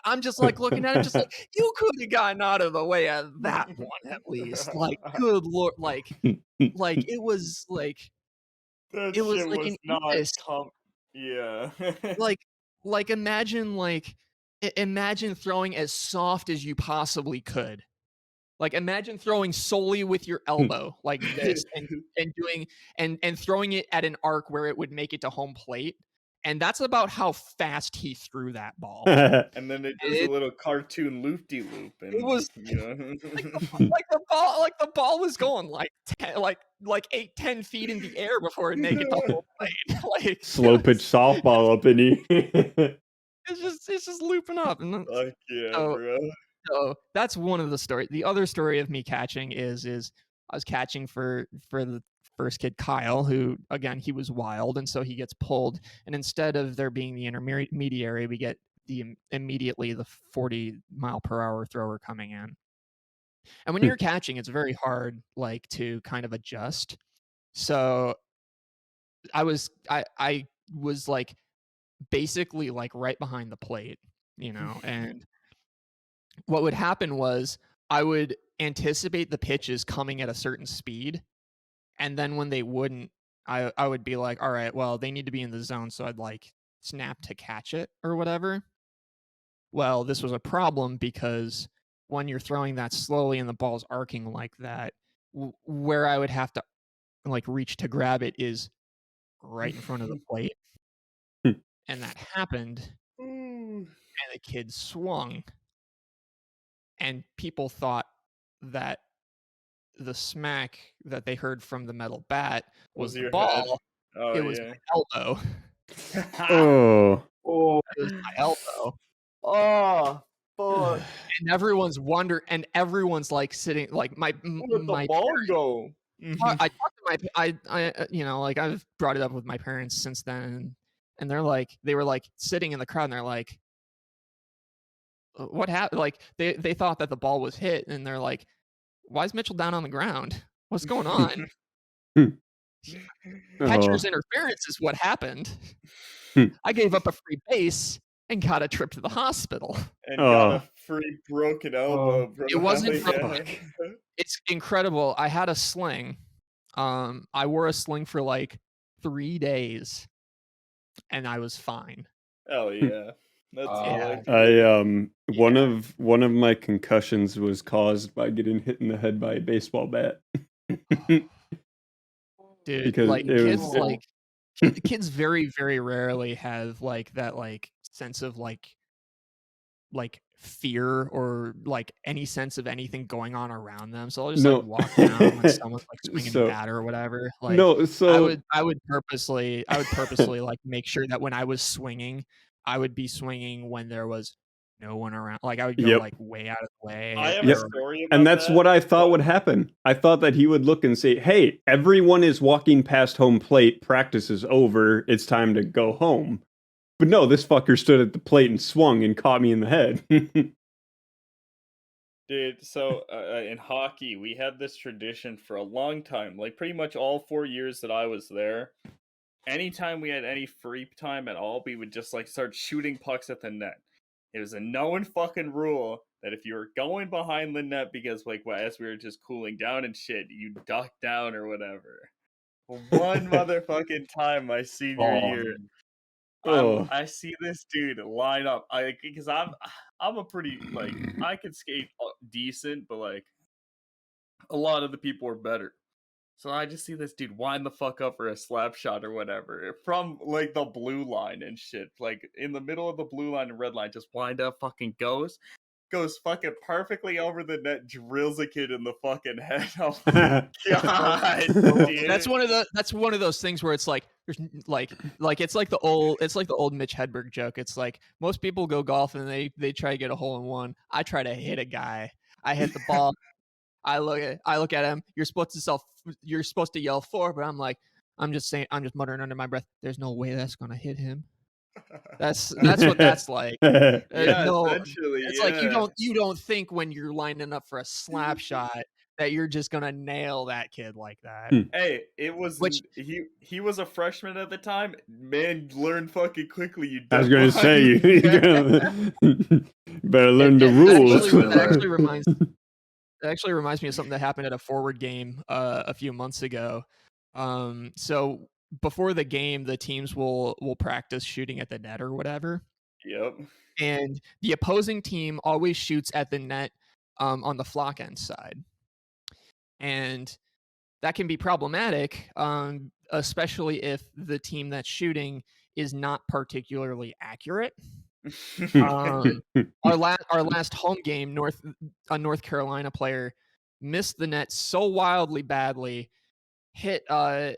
I'm just like looking at him, just like, you could have gotten out of the way of that one at least. Like, good Lord, like it was like That it was shit like was an not East. yeah. like imagine throwing as soft as you possibly could. Like imagine throwing solely with your elbow like this and doing and throwing it at an arc where it would make it to home plate And that's about how fast he threw that ball. And then it does a It- little cartoon loop-de-loop, and It was- you know. like the ball was going like 8-10 feet in the air before it made it the whole plate. Like Slow pitch softball up in here. it's just looping up. And then, Fuck yeah, so- bro. so that's one of the stories. The other story of me catching is I was catching for the first kid, Kyle, who again, he was wild, and so he gets pulled, and instead of there being the intermediary, we get immediately the 40-mile-per-hour thrower coming in. And when you're catching, it's very hard like to kind of adjust. So I was like basically like right behind the plate, and what would happen was I would anticipate the pitches coming at a certain speed, and then when they wouldn't, I would be like, all right, well, they need to be in the zone, so I'd like snap to catch it or whatever. Well, this was a problem because when you're throwing that slowly and the ball's arcing like that, where I would have to like reach to grab it is right in front of the plate. And that happened, and the kid swung, and people thought that the smack that they heard from the metal bat was the your ball. head? Oh, It was yeah. my elbow. Oh. It was my elbow. Oh, fuck. And everyone's and everyone's like sitting like my Where'd my the ball go? I talked to I like I've brought it up with my parents since then, and they were like sitting in the crowd, and they're like, what happened? Like they thought that the ball was hit, and they're like, why is Mitchell down on the ground? What's going on? Catcher's interference is what happened. I gave up a free base and got a trip to the hospital. And got a free broken elbow, bro. It wasn't Yeah. broken. It's incredible. I had a sling. I wore a sling for like 3 days, and I was fine. Oh yeah. That's all Yeah. One of my concussions was caused by getting hit in the head by a baseball bat. Dude, Because like it kids was- like kids very, very rarely have like that like sense of like fear or like any sense of anything going on around them. So I'll just No. like walk down when someone's like swinging So- a bat or whatever. Like No, so I would purposely like make sure that when I was swinging, I would be swinging when there was no one around. Like I would go Yep. like way out of the way. I have Yep. a story about and that's that, what I thought but- would happen. I thought that he would look and say, "Hey, everyone is walking past home plate. Practice is over. It's time to go home." But no, this fucker stood at the plate and swung and caught me in the head. Dude, so in hockey, we had this tradition for a long time, like pretty much all 4 years that I was there. Anytime we had any free time at all, we would just like start shooting pucks at the net. It was a known fucking rule that if you were going behind the net because like as we were just cooling down and shit, you duck down or whatever. One motherfucking time my senior year, Oh. I see this dude line up. Because I'm a pretty like I can skate decent, but like a lot of the people are better. So I just see this dude wind the fuck up for a slap shot or whatever from like the blue line and shit. Like in the middle of the blue line and red line, just wind up, fucking goes fucking perfectly over the net, drills a kid in the fucking head. Oh my god, dude. That's one of those things where it's like there's like it's like the old Mitch Hedberg joke. It's like most people go golf and they try to get a hole in one. I try to hit a guy. I hit the ball. I look at him. You're supposed to yell 4, but I'm just muttering under my breath. There's no way that's gonna hit him. That's what that's like. Yeah, No, essentially. it's like you don't think when you're lining up for a slap shot that you're just gonna nail that kid like that. Hey, it was he was a freshman at the time. Man, learn fucking quickly. You. I was going to say you better learn the rules. It actually reminds me of something that happened at a forward game a few months ago. So before the game, the teams will practice shooting at the net or whatever. Yep. And the opposing team always shoots at the net on the flock end side. And that can be problematic, especially if the team that's shooting is not particularly accurate. Oh, Our last home game, a North Carolina player missed the net so wildly badly, hit a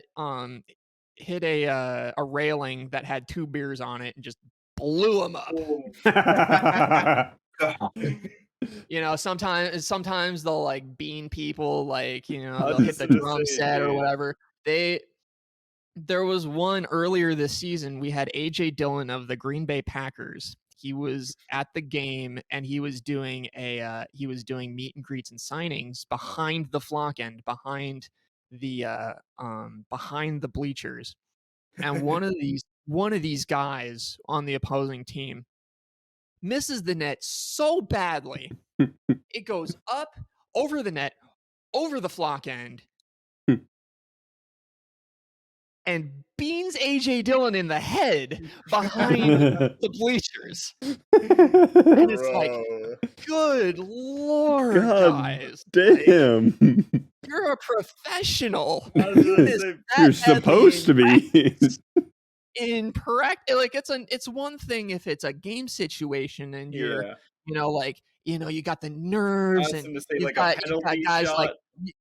railing that had 2 beers on it and just blew him up. God. You know, sometimes they'll like bean people, like, you know, I they'll was hit the gonna drum say, set or dude. whatever. There was one earlier this season. We had AJ Dillon of the Green Bay Packers. He was at the game and he was doing meet and greets and signings behind the flock end, behind the bleachers. And one of these guys on the opposing team misses the net so badly. It goes up over the net, over the flock end, and beans AJ Dillon in the head behind the bleachers. And it's like, Bro. good lord, God guys. Like, damn. you're a professional. I was You gonna missed say, that You're badly supposed to be. in practice. Like, it's one thing if it's a game situation and you're, yeah. you know, like, you know, you got the I nerves was and gonna say you've like a got penalty guys shot. like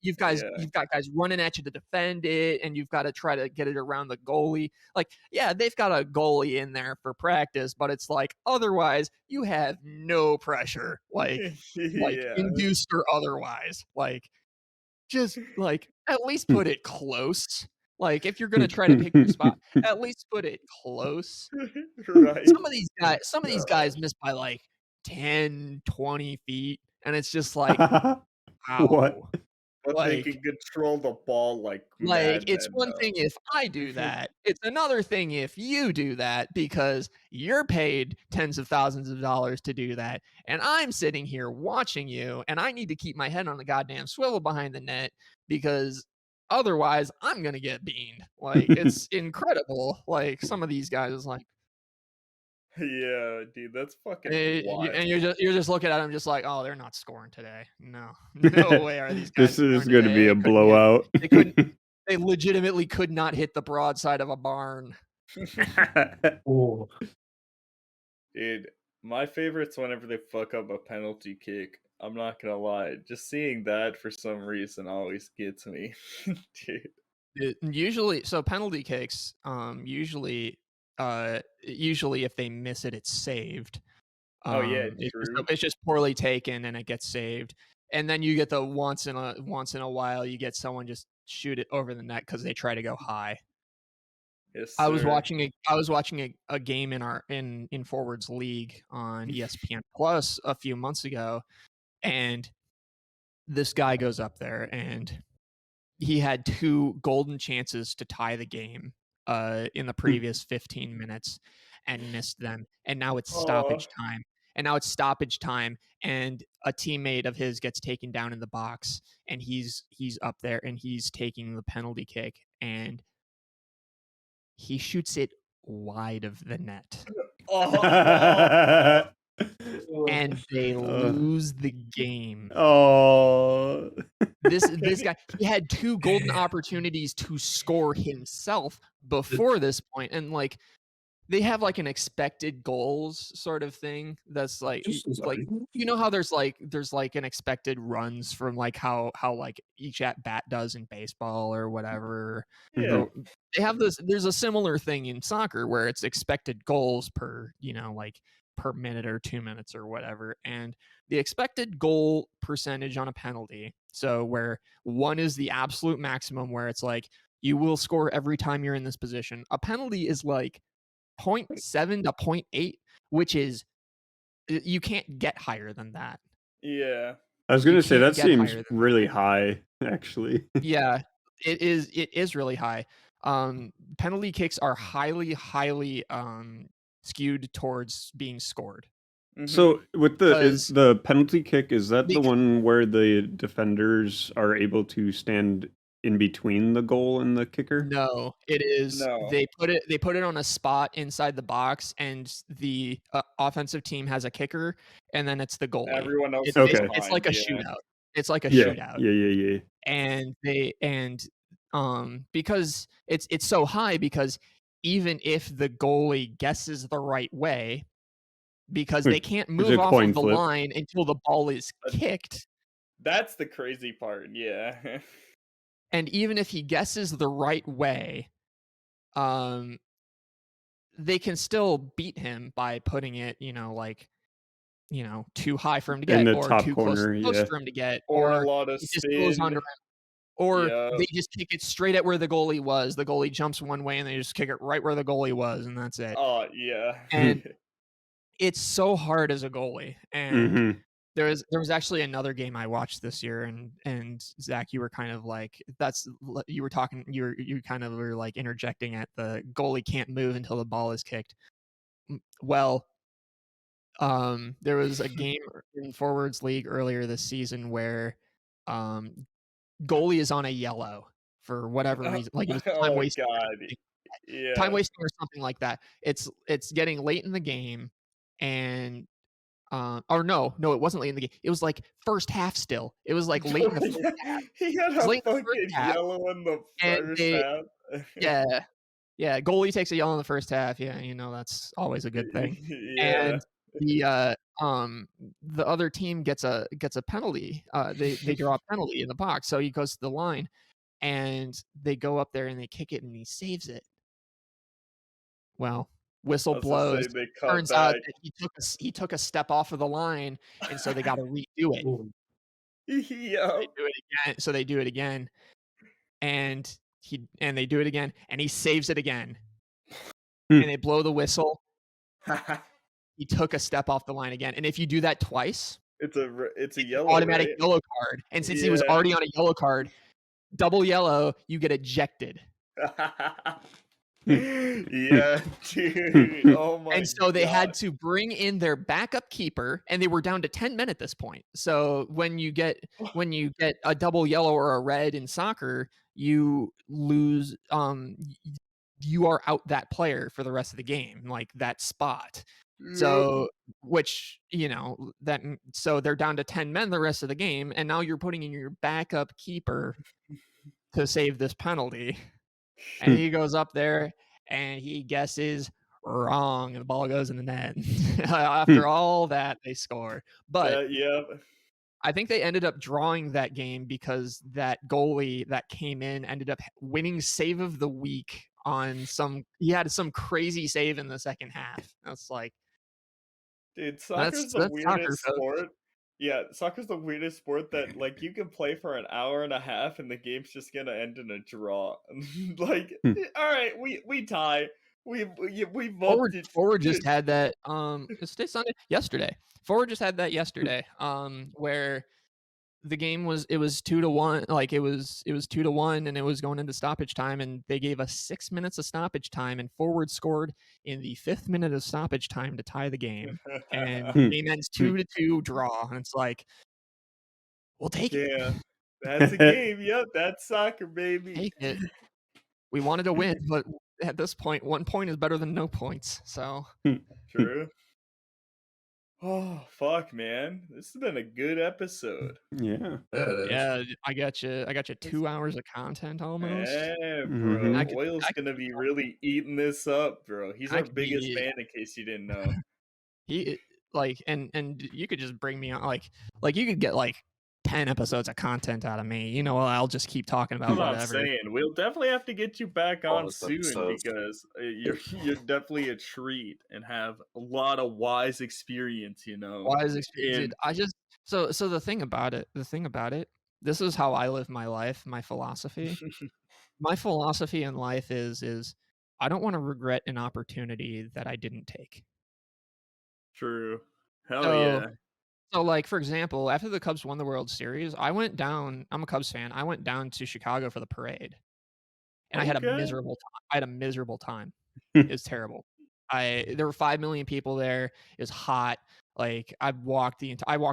you've got Yeah. guys running at you to defend it, and you've got to try to get it around the goalie. Like, yeah, they've got a goalie in there for practice, but it's like otherwise you have no pressure, like Yeah. induced or otherwise. Like, just like at least put it close. Like, if you're gonna try to pick your spot, at least put it close. Right. Some of these guys miss by like 10, 20 feet, and it's just like, What? ow. But they Like, can control the ball like it's madmen, one though. thing if I do that. It's another thing if you do that because you're paid tens of thousands of dollars to do that. And I'm sitting here watching you, and I need to keep my head on the goddamn swivel behind the net because otherwise I'm gonna get beaned. Like, it's incredible. Like, some of these guys is like, Yeah, dude, that's fucking and wild. you're just looking at them just like, oh, they're not scoring today. No, no way are these guys This is scoring going to today. be a blowout. They legitimately could not hit the broadside of a barn. Oh, Dude, my favorite's whenever they fuck up a penalty kick. I'm not gonna lie, just seeing that for some reason always gets me. Dude. Usually, so penalty kicks, usually if they miss it, it's saved. Oh yeah, It's true. just poorly taken and it gets saved. And then you get the once in a while you get someone just shoot it over the net because they try to go high. Yes, I was sir. watching a game in Forwards League on ESPN Plus a few months ago, and this guy goes up there and he had 2 golden chances to tie the game in the previous 15 minutes and missed them. And now it's stoppage time. And a teammate of his gets taken down in the box, and he's up there and he's taking the penalty kick, and he shoots it wide of the net. Oh, And they lose the game. Oh. This guy, he had 2 golden opportunities to score himself before this point, and like they have like an expected goals sort of thing that's like you know how there's like an expected runs from like how like each at bat does in baseball or whatever. yeah. Or they have this, there's a similar thing in soccer where it's expected goals per, you know, like per minute or 2 minutes or whatever. And the expected goal percentage on a penalty, so where 1 is the absolute maximum where it's like you will score every time you're in this position, a penalty is like 0.7 to 0.8, which is, you can't get higher than that. Yeah. I was going You to say can't that get seems higher than really high, actually. Yeah, it is really high. Penalty kicks are highly skewed towards being scored. So with the is 'Cause- the penalty kick, is that the Bec- one where the defenders are able to stand in between the goal and the kicker? No, it is. No. They put it on a spot inside the box, and the offensive team has a kicker, and then it's the goalie. Everyone else It's, is Okay. it's like a behind, yeah. shootout. It's like a Yeah. shootout. Yeah. And because it's so high because even if the goalie guesses the right way, because Which- they can't which is move a off coin of the flip. line until the ball is kicked. That's the crazy part, yeah. And even if he guesses the right way, they can still beat him by putting it, too high for him to In get, the or top too close to corner, the post yeah. for him to get, Or a or lot of it just goes under spin. him, or Yep. they just kick it straight at where the goalie was. The goalie jumps one way and they just kick it right where the goalie was, and that's it. Oh, yeah. And it's so hard as a goalie. And Mhm. there was actually another game I watched this year, and Zach, you were kind of like, you were talking, you kind of were like interjecting at the goalie can't move until the ball is kicked. Well, there was a game in Forwards League earlier this season where goalie is on a yellow for whatever reason. Like, it was time Oh, wasting. God. Yeah. Time wasting or something like that. It's getting late in the game, and or no, it wasn't late in the game. It was like first half still. It was like late in the first half. He had It's a late in the first fucking half, yellow in the and first they, half. yeah, goalie takes a yellow in the first half. Yeah, that's always a good thing. Yeah. And the other team gets a penalty. They draw a penalty in the box, so he goes to the line, and they go up there and they kick it, and he saves it. Well, whistle I was gonna blows. say they cut Turns out back. that he took a step off of the line, and so they got to redo it. Yep. They do it again. So they do it again, and they do it again, and he saves it again. Hmm. And they blow the whistle. He took a step off the line again, and if you do that twice, It's a it's an yellow, automatic right? yellow card. And since he was already on a yellow card, double yellow, you get ejected. Yeah, dude. Oh my And so they God. had to bring in their backup keeper, and they were down to 10 men at this point. So when you get a double yellow or a red in soccer, you lose. You are out that player for the rest of the game, like that spot. So so they're down to 10 men the rest of the game, and now you're putting in your backup keeper to save this penalty. And he goes up there and he guesses wrong, and the ball goes in the net. After all that, they score. But yeah. I think they ended up drawing that game because that goalie that came in ended up winning save of the week on he had some crazy save in the second half. That's like, dude, soccer's the that's soccer, weirdest folks. sport. Yeah, soccer's the weirdest sport that like you can play for an hour and a half and the game's just gonna end in a draw. Like, all right, we tie. We both Forward just had that. It's today Sunday. Yesterday, Forward just had that yesterday. Where the game was 2-1. Like it was 2-1, and it was going into stoppage time, and they gave us 6 minutes of stoppage time, and Forward scored in the 5th minute of stoppage time to tie the game, and the game ends 2-2 draw, and it's like, we'll take it. Yeah, that's a game. Yep, that's soccer, baby. Take it. We wanted to win, but at this point, 1 point is better than no points. So True. Oh fuck, man! This has been a good episode. Yeah. yeah, I got you 2 hours of content almost. Yeah, bro. Mhm. Oil's gonna be really eating this up, bro. He's I our could biggest be- fan, in case you didn't know. He like, and you could just bring me on, like you could get like 10 episodes of content out of me. I'll just keep talking about That's what I'm whatever. saying. We'll definitely have to get you back on Bonus soon episodes. because you're definitely a treat and have a lot of wise experience. Wise experience. And Dude, I just so the thing about it, this is how I live my life, my philosophy. My philosophy in life is I don't want to regret an opportunity that I didn't take. true. Hell So- yeah. So, like, for example, after the Cubs won the World Series, I went down. I'm a Cubs fan. I went down to Chicago for the parade, and I had a Okay. miserable time. It was terrible. There were 5 million people there. It was hot. Like, I walked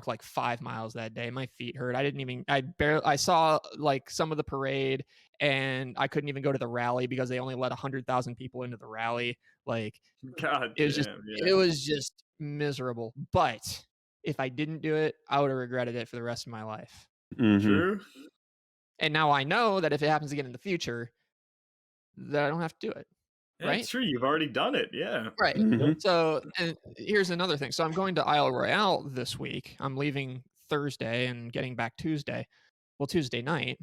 like 5 miles that day. My feet hurt. I saw like some of the parade, and I couldn't even go to the rally because they only let 100,000 people into the rally. Like, God it was damn. it was just miserable. But if I didn't do it, I would have regretted it for the rest of my life. Mhm. True. And now I know that if it happens again in the future, that I don't have to do it. Yeah, right? it's true. You've already done it. Yeah. Right. Mhm. So, and here's another thing. So I'm going to Isle Royale this week. I'm leaving Thursday and getting back Tuesday. Well, Tuesday night,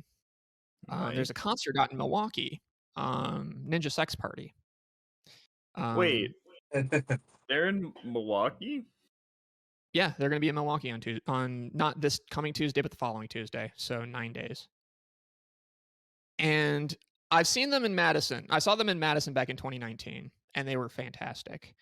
there's a concert out in Milwaukee, Ninja Sex Party. Wait, they're in Milwaukee? Yeah, they're going to be in Milwaukee on not this coming Tuesday, but the following Tuesday. So 9 days. And I've seen them in Madison. I saw them in Madison back in 2019, and they were fantastic.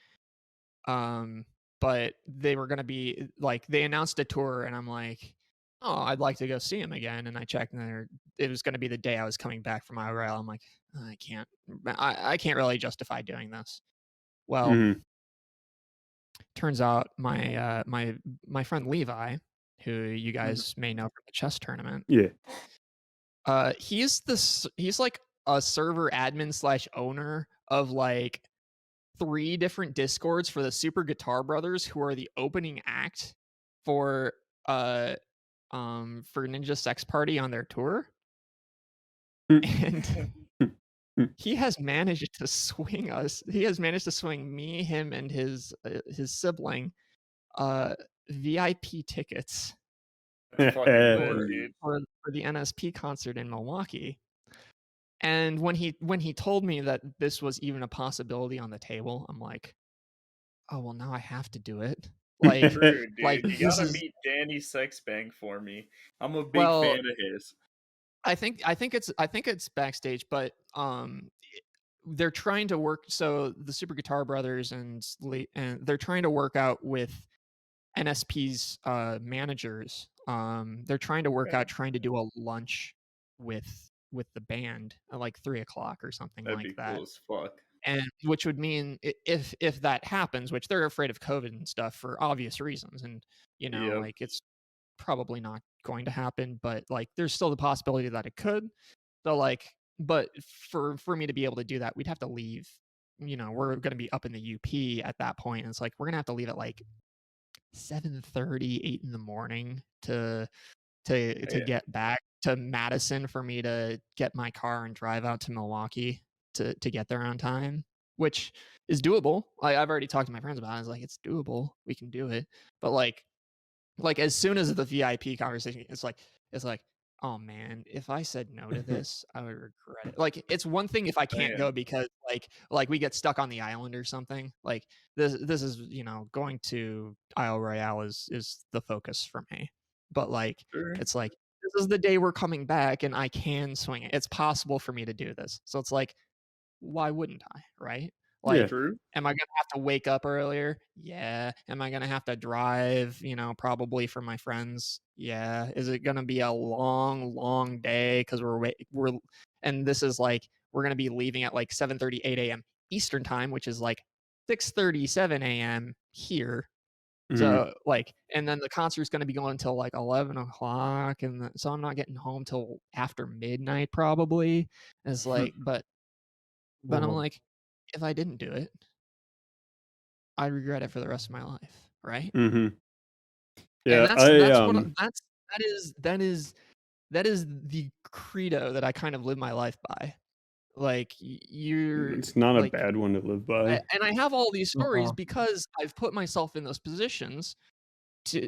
But they were going to be like, they announced a tour, and I'm like, oh, I'd like to go see them again. And I checked, and it was going to be the day I was coming back from IRL. I'm like, I can't really justify doing this. Well, Mhm. turns out my friend Levi, who you guys may know from the chess tournament, Yeah. he's like a server admin / owner of like 3 different discords for the Super Guitar Brothers, who are the opening act for Ninja Sex Party on their tour. And he has managed to swing me, him, and his sibling VIP tickets Fucking Lord, dude. for the NSP concert in Milwaukee. And when he told me that this was even a possibility on the table, I'm like, oh well, now I have to do it. Like, True, dude. like You this gotta is meet Danny Sexbang for me. I'm a big well. fan of his. I think it's backstage, but they're trying to work. So the Super Guitar Brothers and they're trying to work out with NSP's managers. They're trying to work Okay. out trying to do a lunch with the band at like 3:00 or something That'd like be that. cool as fuck. And which would mean if that happens, which they're afraid of COVID and stuff for obvious reasons, and Yep. like it's probably not going to happen, but like there's still the possibility that it could. So like, but for me to be able to do that, we'd have to leave. We're going to be up in the UP at that point, and it's like we're going to have to leave at like 7:30, 8 in the morning to Yeah. get back to Madison for me to get my car and drive out to Milwaukee to get there on time, which is doable. I've already talked to my friends about it. I was like, it's doable. We can do it. But like as soon as the VIP conversation, it's like, oh man, if I said no to this, I would regret it. Like, it's one thing if I can't Damn. go because like we get stuck on the island or something. Like this is going to Isle Royale is the focus for me. But like Sure. it's like this is the day we're coming back and I can swing it. It's possible for me to do this. So it's like, why wouldn't I? Right? Like, True. am I gonna have to wake up earlier? Yeah. Am I gonna have to drive, probably for my friends? Yeah. Is it gonna be a long, long day? Because and this is like we're gonna be leaving at like 7:30, 8 a.m. Eastern time, which is like 6:37 a.m. here. Mhm. So like, and then the concert's gonna be going until like 11 o'clock, and so I'm not getting home till after midnight probably. It's like, but I'm like, if I didn't do it, I'd regret it for the rest of my life, right? Mhm. And Yeah, that is the credo that I kind of live my life by. Like you're it's not a like, bad one to live by. and I have all these stories because I've put myself in those positions.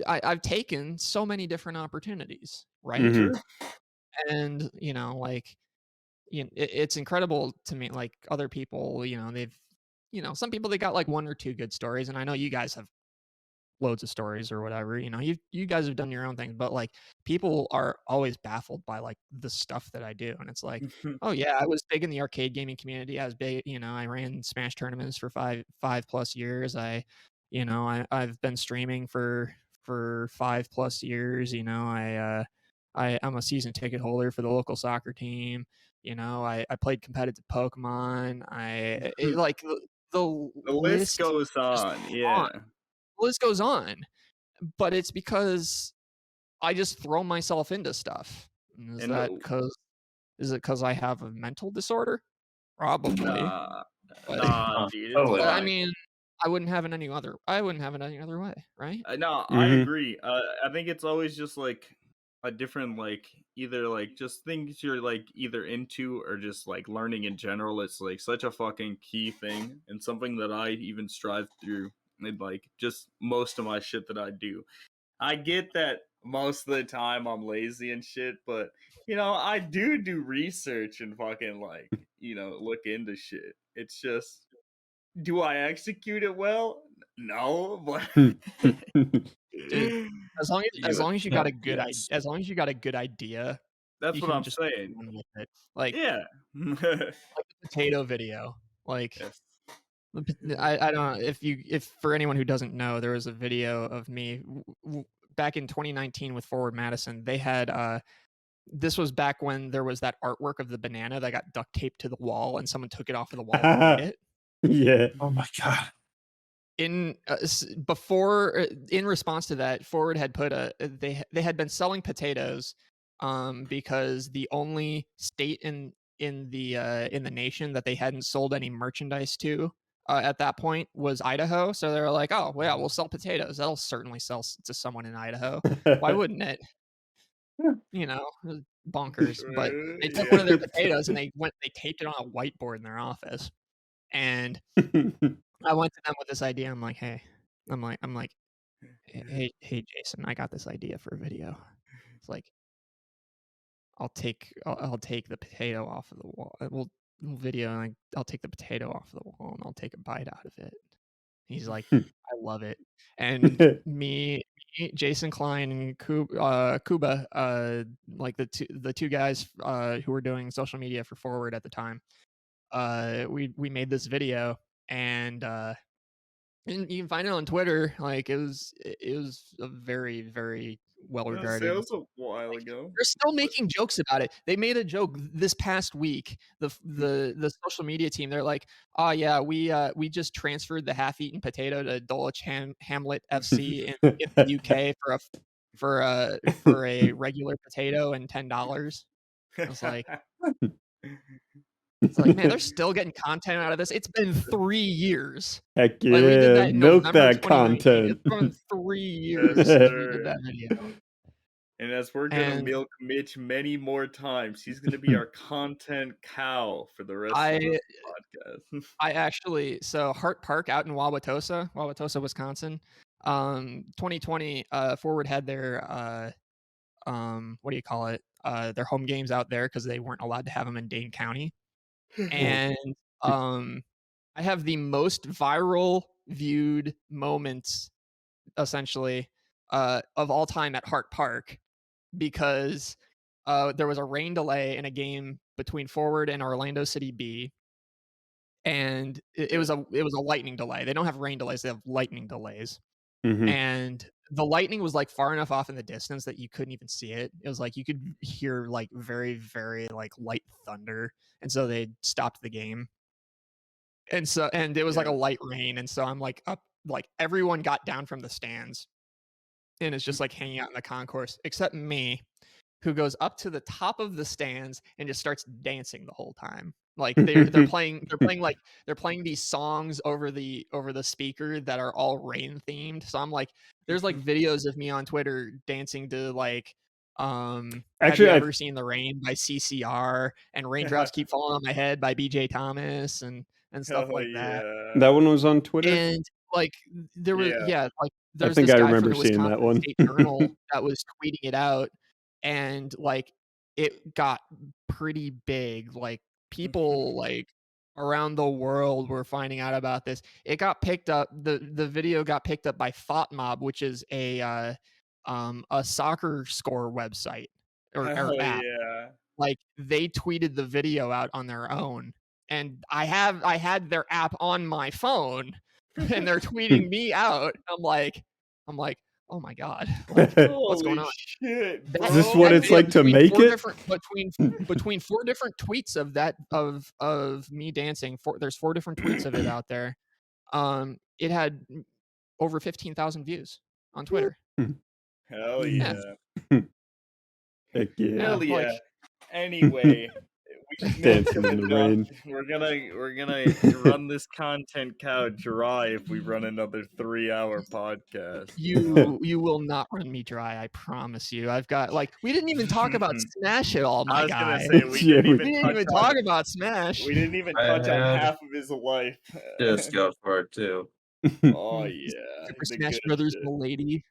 I've taken so many different opportunities, right? Mhm. And like, it's incredible to me. Like other people, they've, some people they got like 1 or 2 good stories, and I know you guys have loads of stories or whatever. You guys have done your own thing, but like people are always baffled by like the stuff that I do, and it's like, oh yeah, I was big in the arcade gaming community. I was big, I ran Smash tournaments for 5+ years. I've been streaming for 5+ years. I'm a season ticket holder for the local soccer team. I played competitive Pokemon. Like the The list goes just on. Yeah. the list goes on, but it's because I just throw myself into stuff. Is And it because I have a mental disorder? Probably. nah, But, dude. totally. It's I fine. mean, I wouldn't have it any other way, right? No, I Mhm. agree. I think it's always just like a different like either like just things you're like either into or just like learning in general. It's like such a fucking key thing and something that I even strive through in like just most of my shit that I do. I get that most of the time I'm lazy and shit, but you know, I do research and fucking like, you know, look into shit. It's just, do I execute it well? No, but Dude, as long you as you got a attempt, good yes. as long as you got a good idea, That's you what can I'm just saying. run with it. Like Yeah. the potato video. Like Yes. I don't know if for anyone who doesn't know, there was a video of me back in 2019 with Forward Madison. They had this was back when there was that artwork of the banana that got duct taped to the wall and someone took it off of the wall and ate it. Yeah. Oh my god. In response to that, Forward had put they had been selling potatoes because the only state in the nation that they hadn't sold any merchandise to at that point was Idaho. So they were like, oh well, yeah, we'll sell potatoes. That'll certainly sell to someone in Idaho. Why wouldn't it? You know, bonkers. But they took one of their potatoes and they taped it on a whiteboard in their office. And I went to them with this idea. I'm like, hey, hey, Jason, I got this idea for a video. It's like, I'll take the potato off of the wall. We'll video, and I'll take the potato off the wall, and I'll take a bite out of it. He's like, I love it. And me, Jason Klein, and Kuba, like the two guys who were doing social media for Forward at the time, we made this video, and you can find it on Twitter. Like it was a very, very well That regarded. was a while ago. They're still making jokes about it. They made a joke this past week. The social media team. They're like, oh yeah, we just transferred the half-eaten potato to Dulwich Hamlet FC in the UK for a regular potato and $10. I was like, it's like, man, they're still getting content out of this. It's been 3 years. Heck Like we did yeah, that in milk November that 2019. content. It's been 3 Yes, years since we sir. did that video. And as we're gonna And milk Mitch many more times, he's gonna be our content cow for the rest of this podcast. I actually, so Hart Park out in Wauwatosa, Wisconsin, 2020, Forward had their what do you call it? Their home games out there because they weren't allowed to have them in Dane County. And I have the most viral viewed moments essentially of all time at Hart Park because there was a rain delay in a game between Forward and Orlando City B, and it was a lightning delay. They don't have rain delays; they have lightning delays. Mhm. And the lightning was like far enough off in the distance that you couldn't even see it. It was like you could hear like very, very like light thunder, and so they stopped the game. And it was like a light rain, and so I'm like up, like everyone got down from the stands, and it's just like hanging out in the concourse, except me, who goes up to the top of the stands and just starts dancing the whole time. Like they're playing these songs over the speaker that are all rain themed. So I'm like, there's like videos of me on Twitter dancing to like have Actually, you I ever seen the rain by CCR and Raindrops Keep Falling on My Head by BJ Thomas and stuff Hell like that. yeah. that one was on Twitter. And like there was like I there's think this I guy remember from the seeing that Wisconsin one. State Journal that was tweeting it out, and like it got pretty big. Like people like around the world were finding out about this. It got picked up. The video got picked up by FotMob, which is a soccer score website or Hell app. yeah. Like they tweeted the video out on their own, and I had their app on my phone, and they're tweeting me out. I'm like, oh my god, like what's going Holy on? shit, That, bro. Is this what that it's video like to between make four it? different between 4 different tweets of that of me dancing. There's 4 different tweets of it out there. It had over 15,000 views on Twitter. Hell Yeah. yeah. Heck yeah. Hell yeah. Like Anyway, we Dancing in the rain. We're gonna run this content cow dry if we run another 3-hour podcast. You will not run me dry, I promise you. I've got we didn't even talk about Smash at all, my I was guy. gonna say we Yeah, didn't we- even We didn't even talk about Smash. We didn't even I touch on had half of his life. Disco for it too. Oh yeah, Super the Smash good Brothers shit. Milady.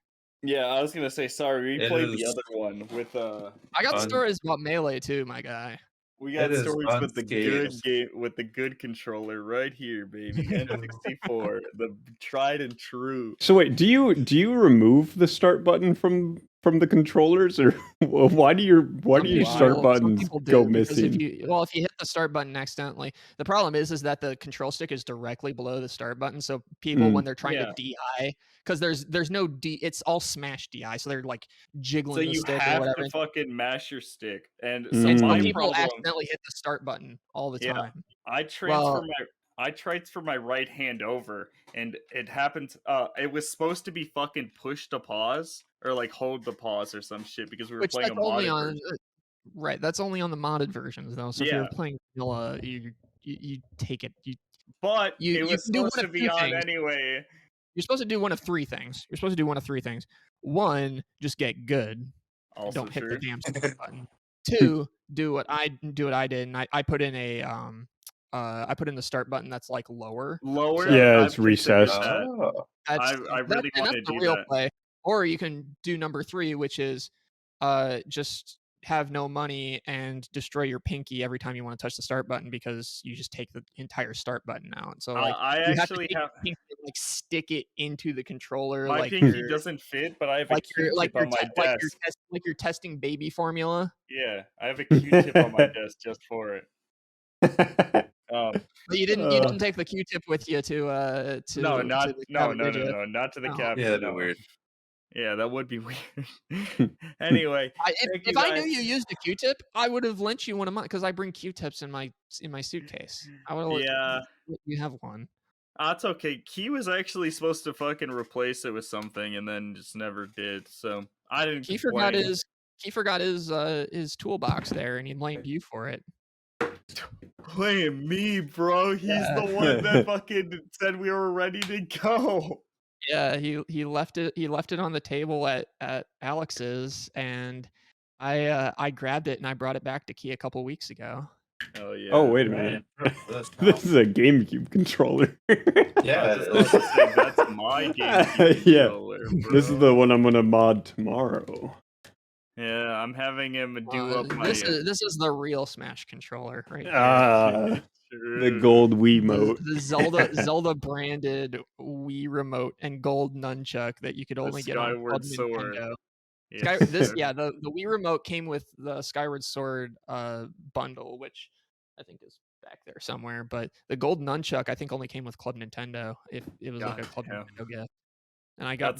Yeah, I was gonna say sorry. We It played the is- other one with I got Fun. stories about Melee too, my guy. We got It is stories with the good unscathed. game with the good controller right here, baby. N64, the tried and true. So wait, do you remove the start button from the controllers, or why do your start Some buttons people go do, because missing? if you hit the start button accidentally, the problem is that the control stick is directly below the start button. So people, when they're trying to DI, because there's no D, it's all smash DI, so they're like jiggling So the you stick or have whatever. to fucking mash your stick, and Mm. so And my some people problem. accidentally hit the start button all the Yeah. time. I transfer my right hand over, and it happened. It was supposed to be fucking push to pause or like hold the pause or some shit because we were Which playing a that's only modded on version. right. That's only on the modded versions though. So if you're Yeah. playing vanilla, you take it. But You it was can do one supposed to of be two on things. anyway. You're supposed to do one of three things. One, just get good. Also Don't hit true. the damn start button. Two, do what I did, and I put in a I put in the start button that's like lower. Lower. So Yeah, I've it's considered recessed. that. Oh. I really want that's to the do real that. play. Or you can do number 3, which is just have no money and destroy your pinky every time you want to touch the start button, because you just take the entire start button out. So like I you actually have to take have. your pinky and, like stick it into the controller, My like pinky you're, doesn't fit, but I have a like you're Q-tip on my desk. like you're testing baby formula. Yeah, I have a Q-tip on my desk just for it. But you didn't take the Q-tip with you to No, to not the cabin, did you? not to the Oh. cabin. Yeah, that'd be no. weird. Yeah, that would be weird. Anyway, If I knew you used a Q-tip, I would have lent you one of mine, because I bring Q-tips in my suitcase. I would have let you have one. That's okay. Key was actually supposed to fucking replace it with something, and then just never did. So I didn't. He complain. forgot his toolbox there, and he blamed you for it. Blame me, bro. He's the one that fucking said we were ready to go. Yeah, he left it on the table at Alex's, and I grabbed it and I brought it back to Key a couple weeks ago. Oh yeah. Oh, wait a minute. This This is a GameCube controller. Yeah, I was it just about is. to say, that's my GameCube Yeah. controller, This is bro. the one I'm gonna mod tomorrow. Yeah, I'm having him do up my. This is the real Smash controller right here. The True. gold Wiimote. The Zelda branded Wii remote and gold nunchuck that you could The only get on Skyward Club Sword. Nintendo. Yeah. The Wii remote came with the Skyward Sword bundle, which I think is back there somewhere. But the gold nunchuck I think only came with Club Nintendo, if it was like a Club Goddamn. Nintendo gift. And I got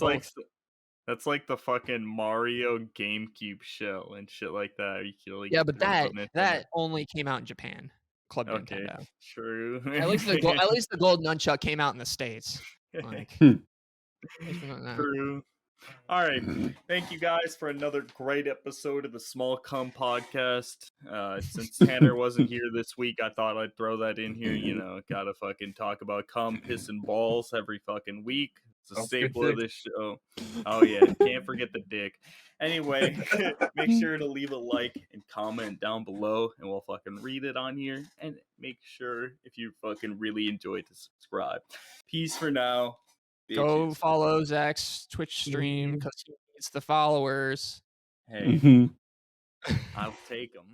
That's like the fucking Mario GameCube shell and shit like that. You can only yeah, get but through Club Nintendo. that only came out in Japan. Club Okay, Nintendo. true. At least the gold nunchuck came out in the States. Like, True. All right. Thank you guys for another great episode of the Small Cum podcast. Since Tanner wasn't here this week, I thought I'd throw that in here. You know, gotta fucking talk about cum, piss, and balls every fucking week. It's a Don't staple forget of this show. Oh yeah, can't forget the dick. Anyway, make sure to leave a like and comment down below, and we'll fucking read it on here. And make sure, if you fucking really enjoyed, to subscribe. Peace for now. go Bitches. follow Zach's Twitch stream because he needs the followers. Hey, Mhm. I'll take them.